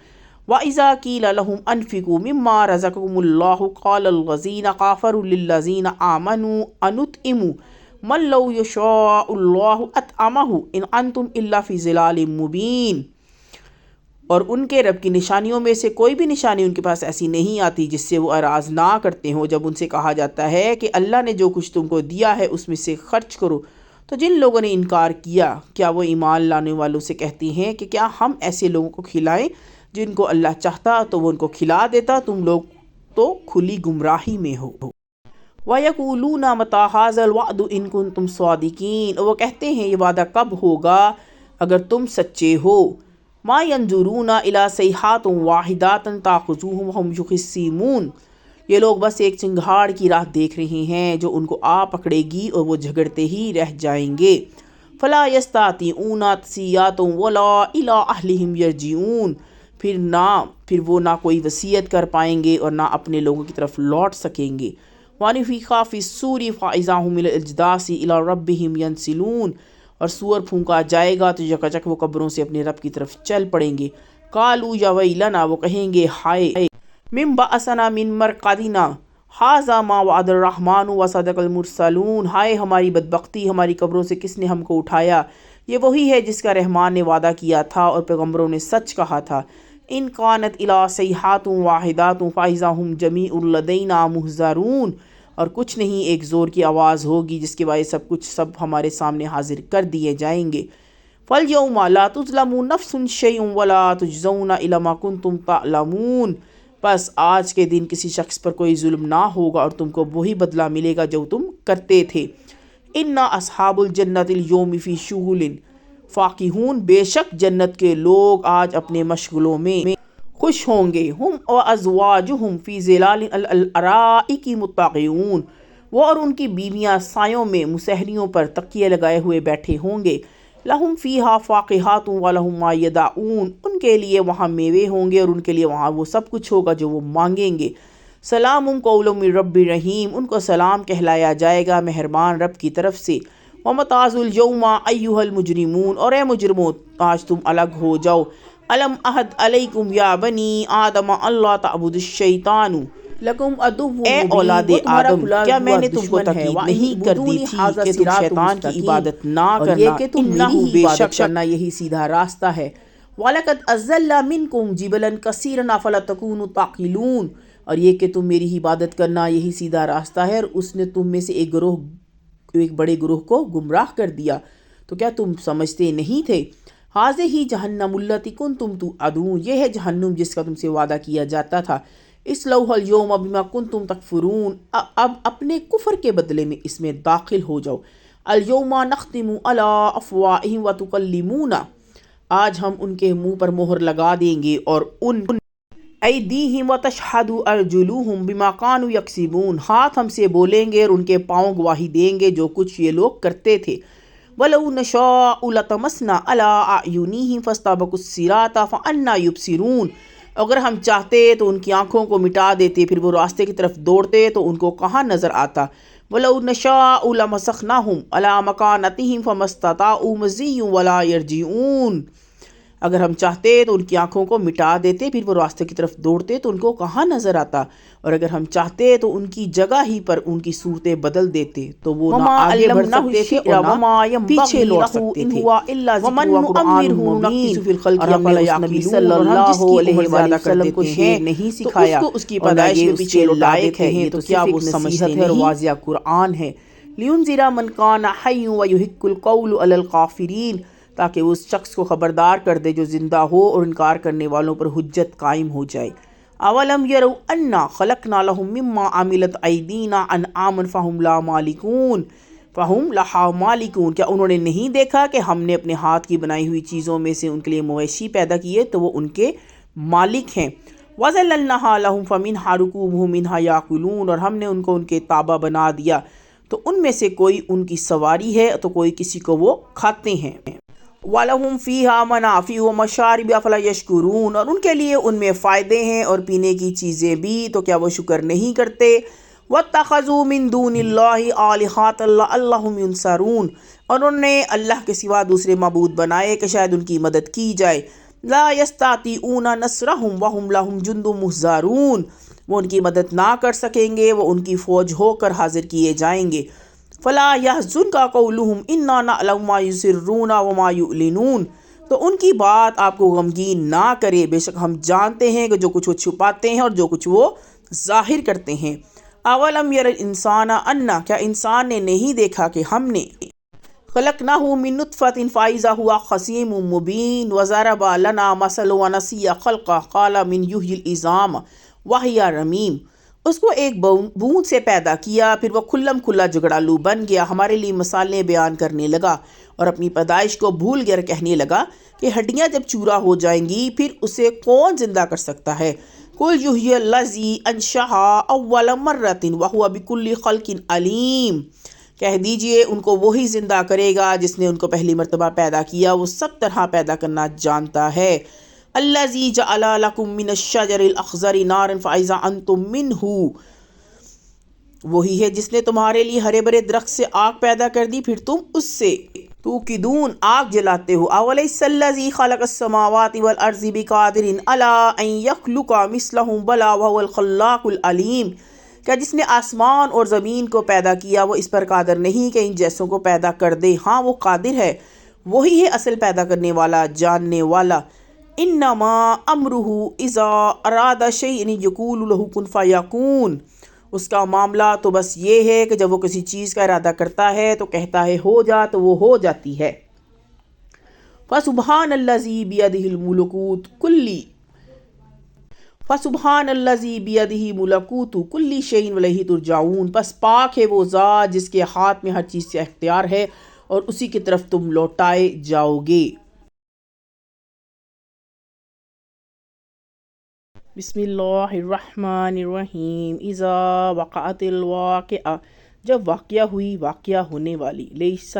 وَإِذَا قِيلَ لَهُمْ أَنفِقُوا مِمَّا رَزَقَكُمُ اللَّهُ قَالَ الَّذِينَ كَفَرُوا لِلَّذِينَ آمَنُوا أَنُطْعِمُ مَن لَّوْ يَشَاءُ اللَّهُ أَطْعَمَهُ إِنْ أَنْتُمْ إِلَّا فِي ضِلَالٍ مُّبِينٍ، اور ان کے رب کی نشانیوں میں سے کوئی بھی نشانی ان کے پاس ایسی نہیں آتی جس سے وہ اعراض نہ کرتے ہوں۔ جب ان سے کہا جاتا ہے کہ اللہ نے جو کچھ تم کو دیا ہے اس میں سے خرچ کرو، تو جن لوگوں نے انکار کیا، کیا وہ ایمان لانے والوں سے کہتے ہیں کہ کیا ہم ایسے لوگوں کو کھلائیں جن کو اللہ چاہتا تو وہ ان کو کھلا دیتا، تم لوگ تو کھلی گمراہی میں ہو۔ وَيَقُولُونَ مَتَىٰ هَٰذَا الْوَعْدُ إِن كُنتُمْ صَادِقِينَ، اور وہ کہتے ہیں یہ وعدہ کب ہوگا اگر تم سچے ہو۔ مَا يَنظُرُونَ إِلَىٰ صَيْحَةٍ وَاحِدَةٍ تَأْخُذُهُمْ وَهُمْ يَخِصِّمُونَ، یہ لوگ بس ایک چنگھاڑ کی راہ دیکھ رہے ہیں جو ان کو آ پکڑے گی اور وہ جھگڑتے ہی رہ جائیں گے۔ فَلَا يَسْتَطِيعُونَ تَصِيَّةً وَلَا إِلَىٰ أَهْلِهِمْ يَرْجِعُونَ، پھر وہ نہ کوئی وصیت کر پائیں گے اور نہ اپنے لوگوں کی طرف لوٹ سکیں گے۔ وَنُفِخَ فِي الصُّورِ فَإِذَا هُمْ مِنَ الْأَجْدَاثِ إِلَىٰ رَبِّهِمْ يَنْسِلُونَ، اور سور پھونکا جائے گا تو یکجک وہ قبروں سے اپنے رب کی طرف چل پڑیں گے۔ قَالُوا يَا وَيْلَنَا، وہ کہیں گے ہائے، مِن بَعَثَنَا مِن مَرْقَدِنَا هَٰذَا مَا وَعَدَ الرَّحْمَٰنُ وَصَدَقَ الْمُرْسَلُونَ، ہائے ہماری بدبختی، ہماری قبروں سے کس نے ہم کو اٹھایا، یہ وہی ہے جس کا رحمان نے وعدہ کیا تھا اور پیغمبروں نے سچ کہا تھا۔ إِن كَانَتْ إِلَّا صَيْحَةٌ وَاحِدَةٌ فَإِذَا هُمْ جَمِيعٌ لَدَيْنَا مُحْضَرُونَ، اور کچھ نہیں ایک زور کی آواز ہوگی جس کے باعث سب ہمارے سامنے حاضر کر دیے جائیں گے۔ فَالْيَوْمَ لَا تُظْلَمُ نَفْسٌ شَيْئًا وَلَا تُجْزَوْنَ إِلَّا مَا كُنتُمْ تَعْلَمُونَ، بس آج کے دن کسی شخص پر کوئی ظلم نہ ہوگا اور تم کو وہی بدلہ ملے گا جو تم کرتے تھے۔ إِنَّ أَصْحَابَ الْجَنَّةِ الْيَوْمِ فِي شُغُلٍ فَاكِهُونَ، بے شک جنت کے لوگ آج اپنے مشغلوں میں خوش ہوں گے۔ ہم وَأَزْوَاجُهُمْ فِي ظِلَالٍ عَلَى الْأَرَائِكِ مُتَّكِئُونَ، وہ اور ان کی بیویاں سایوں میں مسہریوں پر تکیے لگائے ہوئے بیٹھے ہوں گے۔ لَهُمْ فِيهَا فَاكِهَةٌ وَلَهُمْ مَا يَدَعُونَ، ان کے لیے وہاں میوے ہوں گے اور ان کے لیے وہاں وہ سب کچھ ہوگا جو وہ مانگیں گے۔ سلام قول من رب رحیم، ان کو سلام کہلایا جائے گا مہربان رب کی طرف سے۔ وَمَتَازُ الْيَوْمَ أَيُّهَا الْمُجْرِمُونَ، اور اے مجرمو آج تم الگ ہو جاؤ۔ أَلَمْ أَعْهَدْ عَلَيْكُمْ يَا بَنِي آدَمَ أَلَّا تَعْبُدُوا الشَّيْطَانَ لَكُمْ عَدُوٌّ مُّبِينٌ، اے اولاد آدم کیا میں نے تم کو تاکید نہیں کر دی تھی کہ تم شیطان کی عبادت نہ کرنا، یہ کہ تم میری ہی عبادت کرنا یہی سیدھا راستہ ہے۔ وَلَقَدْ أَضَلَّ مِنْكُمْ جِبَلًا كَثِيرًا أَفَلَا تَكُونُوا تَعْقِلُونَ، اور یہ کہ تم میری ہی عبادت کرنا یہی سیدھا راستہ ہے، اور اس نے تم میں سے ایک بڑے گروہ کو گمراہ کر دیا، تو کیا تم سمجھتے نہیں تھے؟ هَٰذِهِ جَهَنَّمُ الَّتِي كُنتُمْ تُوعَدُونَ، یہ ہے جہنم جس کا تم سے وعدہ کیا جاتا تھا۔ اصلوها اليوم بما كنتم تکفرون، اب اپنے کفر کے بدلے میں اس میں داخل ہو جاؤ۔ اليوم نختم على افواههم وتكلمونا، آج ہم ان کے منہ پر مہر لگا دیں گے اور ان ایدیہم وتشہد ارجلوہم بما كانوا یکسبون، ہاتھ ہم سے بولیں گے اور ان کے پاؤں گواہی دیں گے جو کچھ یہ لوگ کرتے تھے۔ وَلَوْ نَشَاءُ لَطَمَسْنَا عَلَىٰ أَعْيُنِهِمْ فَاسْتَبَقُوا الصِّرَاطَ فَأَنَّىٰ يُبْصِرُونَ، اگر ہم چاہتے تو ان کی آنکھوں کو مٹا دیتے، پھر وہ راستے کی طرف دوڑتے تو ان کو کہاں نظر آتا۔ وَلَوْ نَشَاءُ لَمَسَخْنَاهُمْ عَلَىٰ مَكَانَتِهِمْ فَمَا اسْتَطَاعُوا مَضِيًّا وَلَا يَرْجِعُونَ، اگر ہم چاہتے تو ان کی آنکھوں کو مٹا دیتے، پھر وہ راستے کی طرف دوڑتے تو ان کو کہاں نظر آتا، اور اگر ہم چاہتے تو ان کی جگہ ہی پر ان کی صورتیں بدل دیتے تو وہ نہ آگے بڑھ سکتے تھے اور نہ پیچھے لوٹ سکتے تھے۔ وَمَن نُّعَمِّرْهُ نَنكِسْهُ فِي الْخَلْقِ أَفَلَا يَعْقِلُونَ، صلی اللہ علیہ وسلم کو شعر نہیں سکھایا تو اس کی پیدائش کے پیچھے لائق ہے، یہ تو کیا وہ سمجھتے ہیں اور واضح قرآن ہے۔ لِيُنذِرَ مَن كَانَ حَيًّا وَيُحِقَّ الْقَوْلُ عَلَى الْكَافِرِينَ، تاکہ اس شخص کو خبردار کر دے جو زندہ ہو اور انکار کرنے والوں پر حجت قائم ہو جائے۔ اولم یروا انا خلقنا لهم مما عملت ایدینا انعاما فهم لها مالکون، کیا انہوں نے نہیں دیکھا کہ ہم نے اپنے ہاتھ کی بنائی ہوئی چیزوں میں سے ان کے لیے مویشی پیدا کیے تو وہ ان کے مالک ہیں۔ وَظَلَّلْنَاهَا لَهُمْ فَمِنْهَا رُكُوبُهُمْ وَمِنْهَا يَأْكُلُونَ، اور ہم نے ان کو ان کے تابع بنا دیا تو ان میں سے کوئی ان کی سواری ہے تو کوئی کسی کو وہ کھاتے ہیں۔ وَلَهُمْ فِيهَا مَنَافِعُ وَمَشَارِبُ أَفَلَا يَشْكُرُونَ، اور ان کے لیے ان میں فائدے ہیں اور پینے کی چیزیں بھی، تو کیا وہ شکر نہیں کرتے؟ وَاتَّخَذُوا مِن دُونِ اللَّهِ آلِهَةً لَعَلَّهُمْ يُنصَرُونَ، اور انہوں نے اللہ کے سوا دوسرے معبود بنائے کہ شاید ان کی مدد کی جائے۔ لا يستطيعون نصرهم وهم لهم جند محضرون، وہ ان کی مدد نہ کر سکیں گے، وہ ان کی فوج ہو کر حاضر کیے جائیں گے۔ فلا يحزنك قولهم انا نعلم ما يسرون وما يعلنون، تو ان کی بات آپ کو غمگین نہ کرے، بے شک ہم جانتے ہیں کہ جو کچھ وہ چھپاتے ہیں اور جو کچھ وہ ظاہر کرتے ہیں۔ اولم یر الانسان انا، کیا انسان نے نہیں دیکھا کہ ہم نے خلقناه من نطفة فإذا هو خصيم مبين وضرب لنا مثلا ونسي خلقه قال من يحيي العظام وهي رميم، اس کو ایک بوند سے پیدا کیا، پھر وہ کھلم کھلا جگڑالو بن گیا، ہمارے لیے مثالیں بیان کرنے لگا اور اپنی پیدائش کو بھول کر کہنے لگا کہ ہڈیاں جب چورا ہو جائیں گی پھر اسے کون زندہ کر سکتا ہے؟ قل یحیی الذی انشأها اول مرۃ وہو بکل خلق علیم، کہہ دیجئے ان کو وہی زندہ کرے گا جس نے ان کو پہلی مرتبہ پیدا کیا، وہ سب طرح پیدا کرنا جانتا ہے۔ الذی جعل لکم من الشجر الاخضر نارا فاذا انتم منہ، وہی ہے جس نے تمہارے لیے ہرے بھرے درخت سے آگ پیدا کر دی پھر تم اس سے توقدون آگ جلاتے ہو۔ اولیس الذی خلق السماوات والارض بقادر علی ان یخلق مثلہم بلی وہو الخلاق العلیم، کیا جس نے آسمان اور زمین کو پیدا کیا وہ اس پر قادر نہیں کہ ان جیسوں کو پیدا کر دے؟ ہاں وہ قادر ہے، وہی ہے اصل پیدا کرنے والا، جاننے والا۔ انما امرہ اذا اراد شیئا یقول له کن فیکون، اس کا معاملہ تو بس یہ ہے کہ جب وہ کسی چیز کا ارادہ کرتا ہے تو کہتا ہے ہو جا تو وہ ہو جاتی ہے۔ فسبحان الذی بیدہ الملکوت فسبحان الذی بیدہ ملکوت کل شیء والیہ ترجعون، پس پاک ہے وہ ذات جس کے ہاتھ میں ہر چیز سے اختیار ہے اور اسی کی طرف تم لوٹائے جاؤ گے۔ بسم اللہ الرحمن الرحیم۔ اذا وقعت الواقعہ، جب واقعہ ہوئی، واقعہ ہونے والی، لیس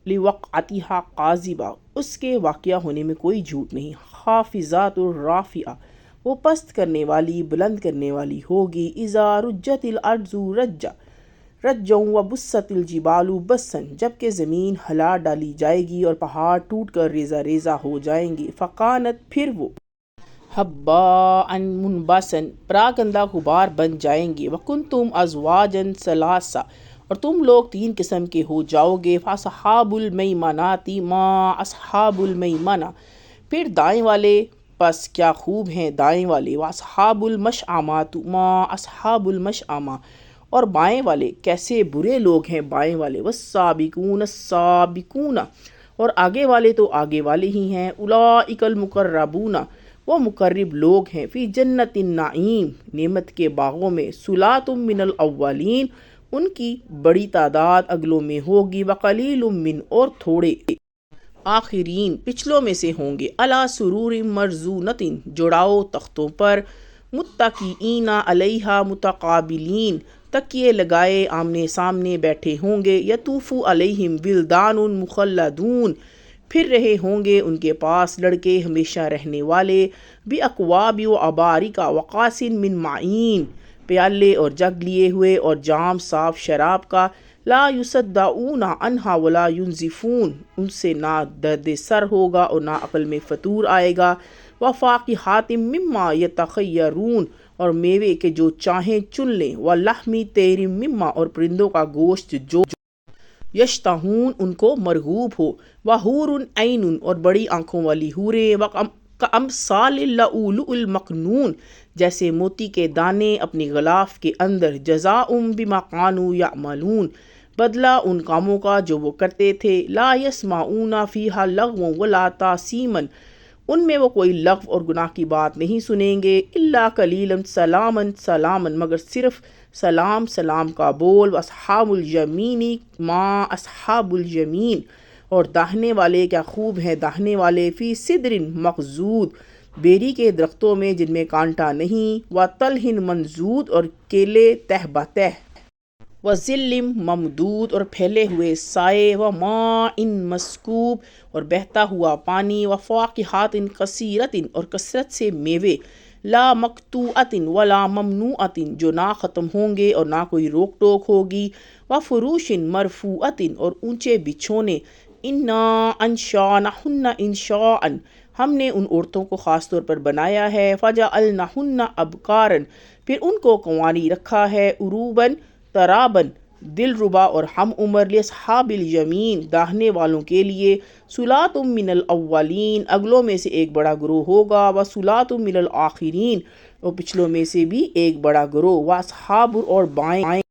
لوقعتها کاذبہ، اس کے واقعہ ہونے میں کوئی جھوٹ نہیں، خافضات الرافعہ، وہ پست کرنے والی، بلند کرنے والی ہوگی۔ اذا رجت الارض رجا رجا وبست الجبال بسا، جبکہ زمین ہلا ڈالی جائے گی اور پہاڑ ٹوٹ کر ریزہ ریزہ ہو جائیں گے۔ فکانت، پھر وہ حباء منبثا، پراگندہ غبار بن جائیں گے۔ وکنتم ازواجا ثلاثا، اور تم لوگ تین قسم کے ہو جاؤ گے۔ فاصحاب المیمنۃ ما اصحاب المیمنہ، پھر دائیں والے پس کیا خوب ہیں دائیں والے۔ واصحاب المشأمۃ ما اصحاب المشأمہ، اور بائیں والے کیسے برے لوگ ہیں بائیں والے۔ والسابقون السابقون، اور آگے والے تو آگے والے ہی ہیں۔ اولئک المقربون، وہ مقرب لوگ ہیں۔ فی جنت النعیم، نعمت کے باغوں میں۔ ثلاۃ من الاولین، ان کی بڑی تعداد اگلوں میں ہوگی۔ وقلیل من، اور تھوڑے آخرین پچھلوں میں سے ہوں گے۔ علی سرور مرضونۃ، جوڑاؤ تختوں پر۔ متکئین علیہا متقابلین، تکیے لگائے آمنے سامنے بیٹھے ہوں گے۔ یطوف علیہم ولدان مخلدون، پھر رہے ہوں گے ان کے پاس لڑکے ہمیشہ رہنے والے۔ باکواب و ابارک وکاس من معین، پیالے اور جگ لیے ہوئے اور جام صاف شراب کا۔ لا یصدعون عنہا ولا ینزفون، ان سے نہ درد سر ہوگا اور نہ عقل میں فطور آئے گا۔ وفاکہۃ مما یتخیرون، اور میوے کے جو چاہیں چن لیں۔ ولحم طیر مما، اور پرندوں کا گوشت جو یشتہون، ان کو مرغوب ہو۔ وحور عین، اور بڑی آنکھوں والی حوریں۔ کامثال اللؤلؤ المکنون، جیسے موتی کے دانے اپنی غلاف کے اندر۔ جزاء بما كانوا یعملون، بدلہ ان کاموں کا جو وہ کرتے تھے۔ لا یسمعون فیہا لغوا ولا تأثیما، ان میں وہ کوئی لغو اور گناہ کی بات نہیں سنیں گے۔ الا قلیلا سلاما سلاما، مگر صرف سلام سلام کا بول۔ واصحاب الیمین ما اصحاب الیمین، اور داہنے والے کیا خوب ہیں داہنے والے۔ فی سدر مخضود، بیری کے درختوں میں جن میں کانٹا نہیں، و طلح منضود اور کیلے تہ بتہ، و ظل ممدود اور پھیلے ہوئے سائے، و ماء مسکوب اور بہتا ہوا پانی، و فواکہات کثیرت اور کثرت سے میوے، لا مقطوعۃ ولا ممنوعۃ جو نہ ختم ہوں گے اور نہ کوئی روک ٹوک ہوگی، و فروش مرفوعۃ اور اونچے بچھونے، انا انشأناہن انشاء ہم نے ان عورتوں کو خاص طور پر بنایا ہے، فجعلناہن ابکارا پھر ان کو کنواری رکھا ہے، عروباً تراباً دل ربا اور ہم عمر، لاصحاب الیمین داہنے والوں کے لیے، صلاۃ من الاولین اگلوں میں سے ایک بڑا گروہ ہوگا، و صلاۃ من الآخرین اور پچھلوں میں سے بھی ایک بڑا گروہ، و اصحاب اور بائیں،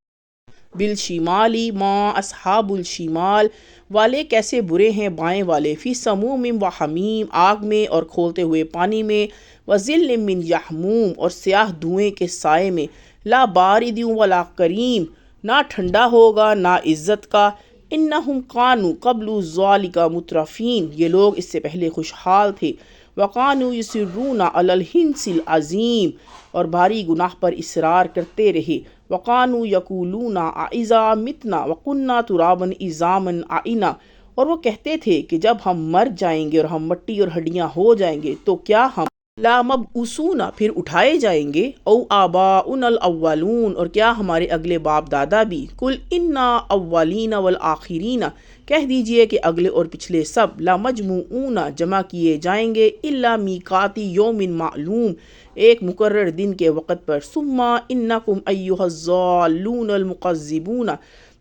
بالشمالی ما اصحاب الشمال والے کیسے برے ہیں بائیں والے، فی سموم و حمیم آگ میں اور کھولتے ہوئے پانی میں، و ظل من یحموم اور سیاہ دھوئیں کے سائے میں، لا بارد ولا کریم نہ ٹھنڈا ہوگا نہ عزت کا، انہم کانوا قبل ذالک مترفین یہ لوگ اس سے پہلے خوشحال تھے، وکانوا یصرون علی الحنث العظیم اور بھاری گناہ پر اصرار کرتے رہے، وکانوا یقولون اذا متنا وکنا ترابا عظاما ائنا اور وہ کہتے تھے کہ جب ہم مر جائیں گے اور ہم مٹی اور ہڈیاں ہو جائیں گے تو کیا ہم لامبعوثون پھر اٹھائے جائیں گے، او آباؤنا الاولون اور کیا ہمارے اگلے باپ دادا بھی، قل انا اولین والآخرین کہہ دیجئے کہ اگلے اور پچھلے سب، لمجموعون جمع کیے جائیں گے، الی میقات یوم معلوم ایک مقرر دن کے وقت پر، ثم انکم ایھا الضالون المکذبون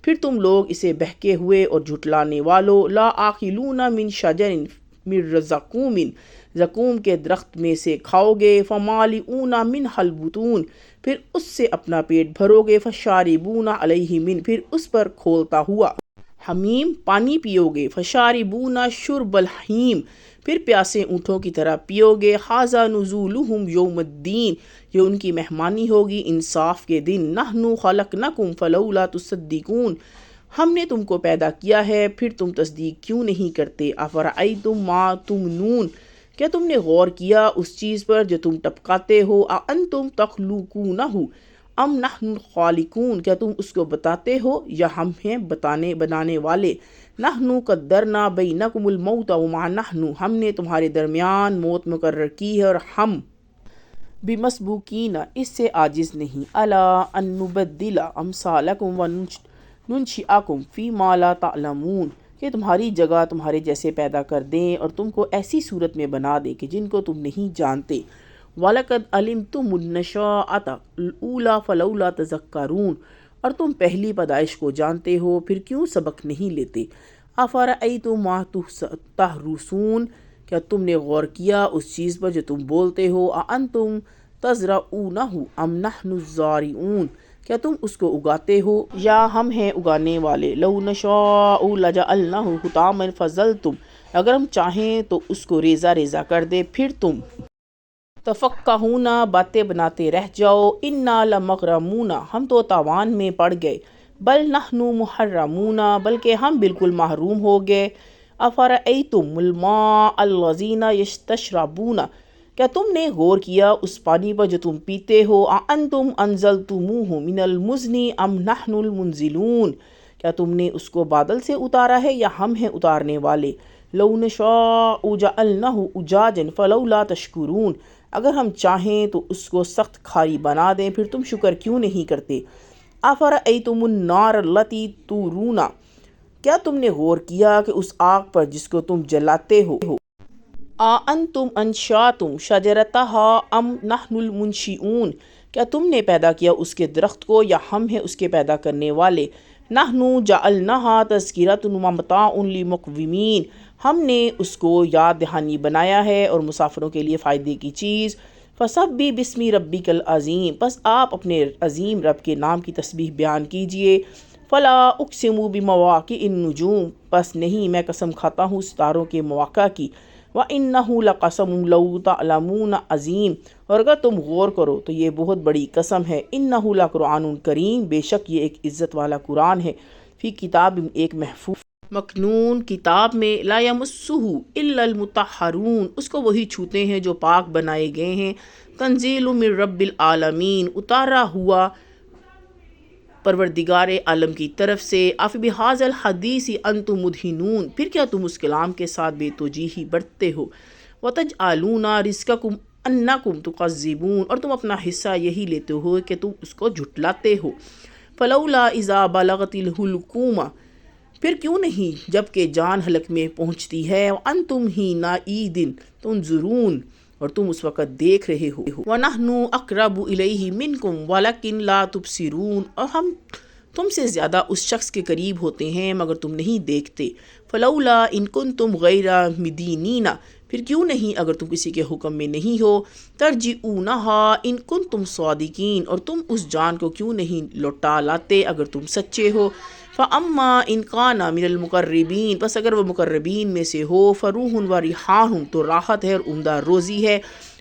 پھر تم لوگ اسے بہکے ہوئے اور جھٹلانے والو، لا آکلون من شجر من زقوم زقوم کے درخت میں سے کھاؤ گے، فمالئون منہ البطون پھر اس سے اپنا پیٹ بھرو گے، فشاربون علیہ من پھر اس پر کھولتا ہوا حمیم پانی پیو گے، فشاربون شرب الحیم پھر پیاسے اونٹوں کی طرح پیو گے، ھذا نزولہم یوم الدین یہ ان کی مہمانی ہوگی انصاف کے دن، نحن خلقناکم فلولا تصدقون ہم نے تم کو پیدا کیا ہے پھر تم تصدیق کیوں نہیں کرتے، افرأیتم ما تمنون کیا تم نے غور کیا اس چیز پر جو تم ٹپکاتے ہو، اانتم تخلقونہ ام نحن الخالقون کیا تم اس کو بتاتے ہو یا ہم ہیں بنانے والے، نحن قدرنا بینکم الموت وما نحن ہم نے تمہارے درمیان موت مقرر کی ہے اور ہم بمسبوقین اس سے عاجز نہیں، الا ان نبدل امثالکم وننشئکم فیما لا تعلمون کہ تمہاری جگہ تمہارے جیسے پیدا کر دیں اور تم کو ایسی صورت میں بنا دیں کہ جن کو تم نہیں جانتے، وَلَقَدْ عَلِمْتُمُ النَّشَاءَةَ الْأُولَىٰ فَلَوْلَا تَذَكَّرُونَ اور تم پہلی پیدائش کو جانتے ہو پھر کیوں سبق نہیں لیتے، أَفَرَأَيْتُم مَّا تَحْرُثُونَ کیا تم نے غور کیا اس چیز پر جو تم بولتے ہو، أَأَنتُمْ تَزْرَعُونَهُ أَمْ نَحْنُ الزَّارِعُونَ کیا تم اس کو اگاتے ہو یا ہم ہیں اگانے والے، لَوْ نَشَاءُ لَجَعَلْنَاهُ حُطَامًا فَظَلْتُمْ اگر ہم چاہیں تو اس کو ریزہ ریزہ کر دے پھر تم تفکہون باتیں بناتے رہ جاؤ، انا لمغرمون ہم تو تاوان میں پڑ گئے، بل نحن محرمون بلکہ ہم بالکل محروم ہو گئے، افرأیتم الماء الذی تشربون کیا تم نے غور کیا اس پانی پر جو تم پیتے ہو، اانتم انزلتموہ من المزن ام نحن المنزلون کیا تم نے اس کو بادل سے اتارا ہے یا ہم ہیں اتارنے والے، لو نشاء جعلناہ اجاجا فلولا تشکرون اگر ہم چاہیں تو اس کو سخت کھاری بنا دیں پھر تم شکر کیوں نہیں کرتے، افرأیتم النار التی تورون کیا تم نے غور کیا کہ اس آگ پر جس کو تم جلاتے ہو، اانتم انشأتم شجرتها ام نحن المنشئون کیا تم نے پیدا کیا اس کے درخت کو یا ہم ہیں اس کے پیدا کرنے والے، نحن جعلناها تذکرۃ ومتاع للمقومین ہم نے اس کو یاد دہانی بنایا ہے اور مسافروں کے لیے فائدے کی چیز، فسبح باسم ربک العظیم پس آپ اپنے عظیم رب کے نام کی تسبیح بیان کیجئے، فلا اقسم بمواقع النجوم پس نہیں میں قسم کھاتا ہوں ستاروں کے مواقع کی، وَإِنَّهُ لَقَسَمٌ لَوْ تَعْلَمُونَ عظیم اور اگر تم غور کرو تو یہ بہت بڑی قسم ہے، إِنَّهُ لَقُرْآنٌ کریم بے شک یہ ایک عزت والا قرآن ہے، فی کتاب ایک مکنون کتاب میں لا یمسہ الا المطہرون، اس کو وہی چھوتے ہیں جو پاک بنائے گئے ہیں، تنزیل من رب العالمین، اتارا ہوا پروردگار عالم کی طرف سے، افبہذا الحدیث انتم مدہنون، پھر کیا تم اس کلام کے ساتھ بے توجیہی برتتے ہو، وتجعلون رزقکم انکم تکذبون، اور تم اپنا حصہ یہی لیتے ہو کہ تم اس کو جھٹلاتے ہو، فلولا اذا بلغت الحلقوم، پھر کیوں نہیں جب کہ جان حلق میں پہنچتی ہے، وانتم حینئذ تنظرون، اور تم اس وقت دیکھ رہے ہو، وَنَحْنُ أَقْرَبُ إِلَيْهِ مِنْكُمْ وَلَكِنْ لَا تُبْصِرُونَ، اور ہم تم سے زیادہ اس شخص کے قریب ہوتے ہیں مگر تم نہیں دیکھتے، فَلَوْلَا إِن كُنْتُمْ غَيْرَ مُدِينِينَ، پھر کیوں نہیں اگر تم کسی کے حکم میں نہیں ہو، تَرْجِعُونَهَا إِن كُنْتُمْ صَادِقِينَ، اور تم اس جان کو کیوں نہیں لوٹا لاتے اگر تم سچے ہو، فَأَمَّا إِن كَانَ مِنَ الْمُقَرِّبِينَ، بس اگر وہ مقربین میں سے ہو، فَرُوحٌ وَرَيْحَانٌ، تو راحت ہے اور عمدہ روزی ہے،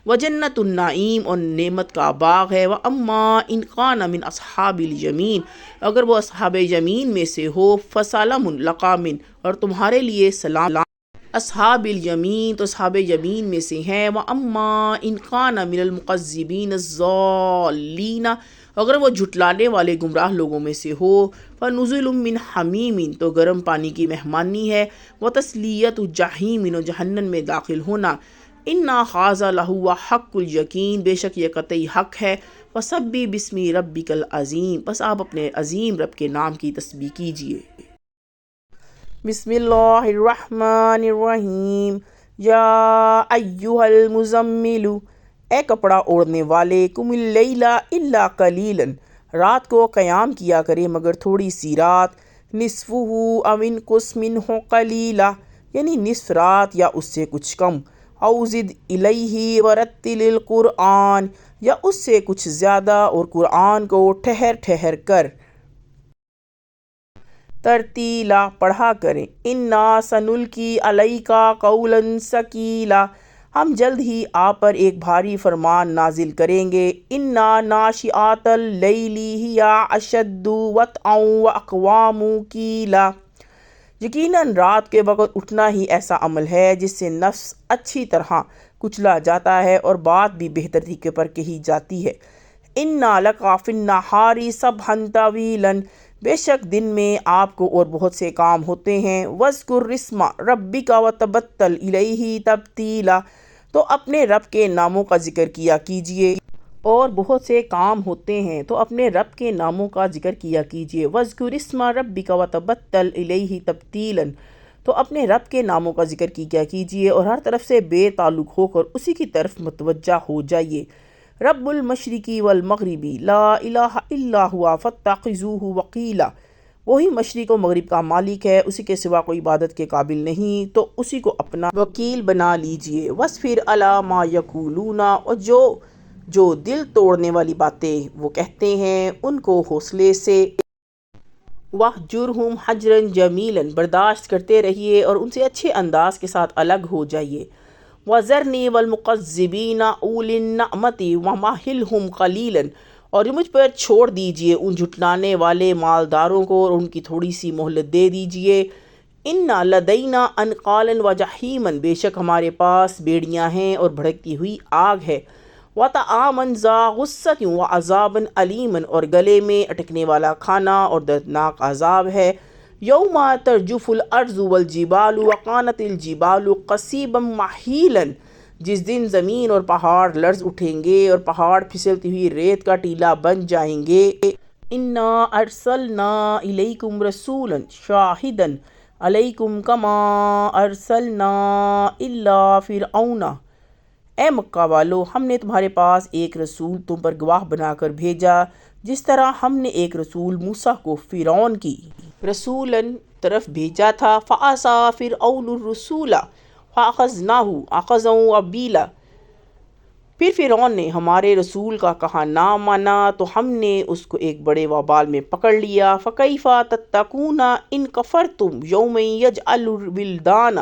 وَجَنَّةُ النَّعِيمِ، اور نعمت کا باغ ہے، وَأَمَّا إِن كَانَ مِنْ أَصْحَابِ الْيَمِينِ، اگر وہ اصحاب یمین میں سے ہو، فَسَلَامٌ لَكَ مِنْ، اور تمہارے لیے سلام اصحاب الیمین، تو اصحاب یمین میں سے ہیں، وَأَمَّا إِن كَانَ مِنَ الْمُكَذِّبِينَ الضَّالِّينَ، اگر وہ جھٹلانے والے گمراہ لوگوں میں سے ہو، فَنُزُلٌ مِّنْ حَمِیمٍ، تو گرم پانی کی مہمانی ہے، وَتَصْلِیَةُ جَحِیمٍ، اور جہنم میں داخل ہونا، اِنَّ ہَٰذَا لَہُوَ حَقُّ الْیَقِین، بے شک یہ قطعی حق ہے، فَسَبِّحْ بِاسْمِ رَبِّکَ الْعَظِیم، بس آپ اپنے عظیم رب کے نام کی تسبیح کیجئے۔ بسم اللہ الرحمن الرحیم، یا ایہا المزمل، اے کپڑا اوڑھنے والے، قم اللیل الا قلیلا، رات کو قیام کیا کرے مگر تھوڑی سی رات، نصفہ او انقص منہ قلیلا، یعنی نصف رات یا اس سے کچھ کم، او زد الیہ ورتل القرآن، یا اس سے کچھ زیادہ اور قرآن کو ٹھہر ٹھہر کر ترتیلا پڑھا کریں، انا سنلقی علیک قولا ثقیلا، ہم جلد ہی آپ پر ایک بھاری فرمان نازل کریں گے، انا ناشئۃ اللیل ہی اشد وطئا واقوام قیلا، یقیناً رات کے وقت اٹھنا ہی ایسا عمل ہے جس سے نفس اچھی طرح کچلا جاتا ہے اور بات بھی بہتر طریقے پر کہی جاتی ہے، انا لک فی النہار سبحا طویلا، بے شک دن میں آپ کو اور بہت سے کام ہوتے ہیں، وَاذْكُرِ اسْمَ رَبِّكَ وَتَبَتَّلْ إِلَيْهِ تَبْتِيلًا، تو اپنے رب کے ناموں کا ذکر کیا کیجئے، اور بہت سے کام ہوتے ہیں تو اپنے رب کے ناموں کا ذکر کیا کیجئے، وَاذْكُرِ اسْمَ رَبِّكَ وَتَبَتَّلْ إِلَيْهِ تَبْتِيلًا، تو اپنے رب کے ناموں کا ذکر کیا کیجئے اور ہر طرف سے بے تعلق ہو کر اسی کی طرف متوجہ ہو جائیے، رب المشرقی والمغربی لا الہ الا ہوا فاتخذوہ وکیلا، وہی مشرق و مغرب کا مالک ہے، اسی کے سوا کوئی عبادت کے قابل نہیں، تو اسی کو اپنا وکیل بنا لیجئے، وَاصْبِرْ عَلَىٰ مَا يَقُولُونَ، اور جو دل توڑنے والی باتیں وہ کہتے ہیں ان کو حوصلے سے، وَاہْجُرْهُمْ حَجْرًا جَمِيلًا، برداشت کرتے رہیے اور ان سے اچھے انداز کے ساتھ الگ ہو جائیے، وَذَرْنِي وَالْمُكَذِّبِينَ أُولِي النَّعْمَةِ وَمَهِّلْهُمْ قَلِيلًا، اور مجھ پر چھوڑ دیجئے ان جھٹلانے والے مالداروں کو اور ان کی تھوڑی سی مہلت دے دیجئے، اِنَّ لَدَيْنَا أَنْقَالًا وَجَحِيمًا، بے شک ہمارے پاس بیڑیاں ہیں اور بھڑکتی ہوئی آگ ہے، وَطَعَامًا ذَا غُصَّةٍ وَعَذَابًا أَلِيمًا، اور گلے میں اٹکنے والا کھانا اور دردناک عذاب ہے، یوم ترجف الارض والجبال وکانت الجبال قصیبا مہیلا، جس دن زمین اور پہاڑ لرز اٹھیں گے اور پہاڑ پھسلتی ہوئی ریت کا ٹیلا بن جائیں گے، انا ارسلنا الیکم رسولا شاہدا علیکم کما ارسلنا الی فرعون، اے مکہ والو، ہم نے تمہارے پاس ایک رسول تم پر گواہ بنا کر بھیجا جس طرح ہم نے ایک رسول موسیٰ کو فرعون کی رسولاً طرف بھیجا تھا، فعصیٰ فرعون الرسول فاخذناہ اخذا وبیلا، پھر فرعون نے ہمارے رسول کا کہا نہ مانا تو ہم نے اس کو ایک بڑے وبال میں پکڑ لیا، فکیف تتقون ان کفرتم یوما یجعل الولدان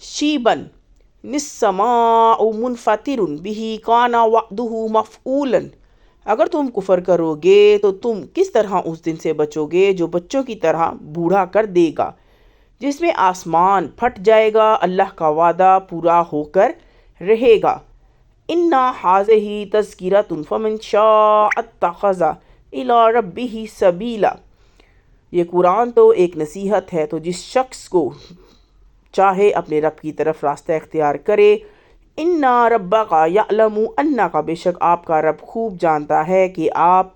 شیبا السماء منفطر به کان وعدہ مفعولا، اگر تم کفر کرو گے تو تم کس طرح اس دن سے بچو گے جو بچوں کی طرح بوڑھا کر دے گا، جس میں آسمان پھٹ جائے گا، اللہ کا وعدہ پورا ہو کر رہے گا۔ اِنَّ هَٰذِهِ تَذْکِرَةٌ فَمَن شَاءَ اتَّخَذَ إِلَىٰ رَبِّهِ سَبِیلًا۔ یہ قرآن تو ایک نصیحت ہے، تو جس شخص کو چاہے اپنے رب کی طرف راستہ اختیار کرے۔ اِنَّ رَبَّکَ یعلم اَنَّکَ، بے شک آپ کا رب خوب جانتا ہے کہ آپ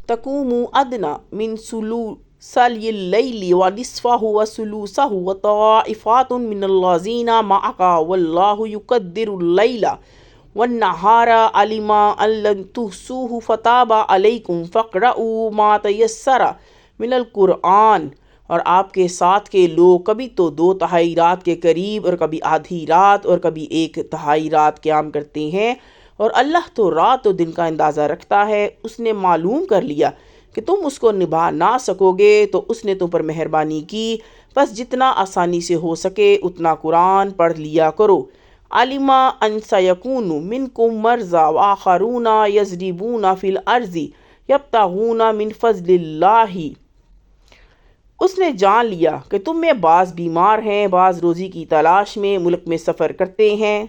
تقوم ادنیٰ من ثلثی اللیل ونصفہ وثلثہ وطائفات من الذین معک واللہ یقدر اللیل والنہار علم ان لن تحصوہ فتاب علیکم فاقرؤوا ما تیسر من القرآن۔ اور آپ کے ساتھ کے لوگ کبھی تو 2/3 رات کے قریب اور کبھی آدھی رات اور کبھی 1/3 رات قیام کرتے ہیں، اور اللہ تو رات و دن کا اندازہ رکھتا ہے۔ اس نے معلوم کر لیا کہ تم اس کو نبھا نہ سکو گے، تو اس نے تم پر مہربانی کی، بس جتنا آسانی سے ہو سکے اتنا قرآن پڑھ لیا کرو۔ علم ان سیکون منکم مرضی وآخرون یضربون فی الارض یبتغون من فضل اللہ۔ اس نے جان لیا کہ تم میں بعض بیمار ہیں، بعض روزی کی تلاش میں ملک میں سفر کرتے ہیں،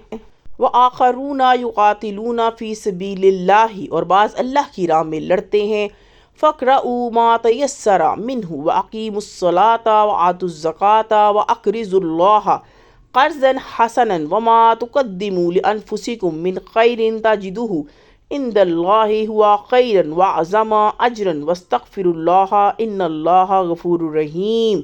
وآخرون یقاتلون فی سبیل اللہ، اور بعض اللہ کی راہ میں لڑتے ہیں۔ فاقرؤوا ما تیسر منہ واقیموا الصلاۃ وآتوا الزکاۃ واقرضوا اللہ قرضا حسنا وما تقدموا لانفسکم من خیر تجدوہ عند اللہ هو خیرا واعظم اجرا واستغفروا اللہ ان اللہ غفور رحیم۔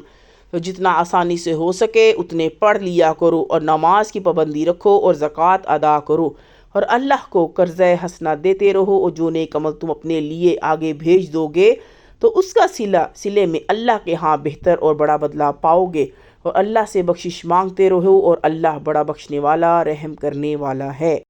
تو جتنا آسانی سے ہو سکے اتنے پڑھ لیا کرو، اور نماز کی پابندی رکھو اور زکوٰۃ ادا کرو، اور اللہ کو قرض حسنہ دیتے رہو، اور جو نیک عمل تم اپنے لیے آگے بھیج دو گے تو اس کا صلے میں اللہ کے ہاں بہتر اور بڑا بدلہ پاؤ گے، اور اللہ سے بخشش مانگتے رہو، اور اللہ بڑا بخشنے والا رحم کرنے والا ہے۔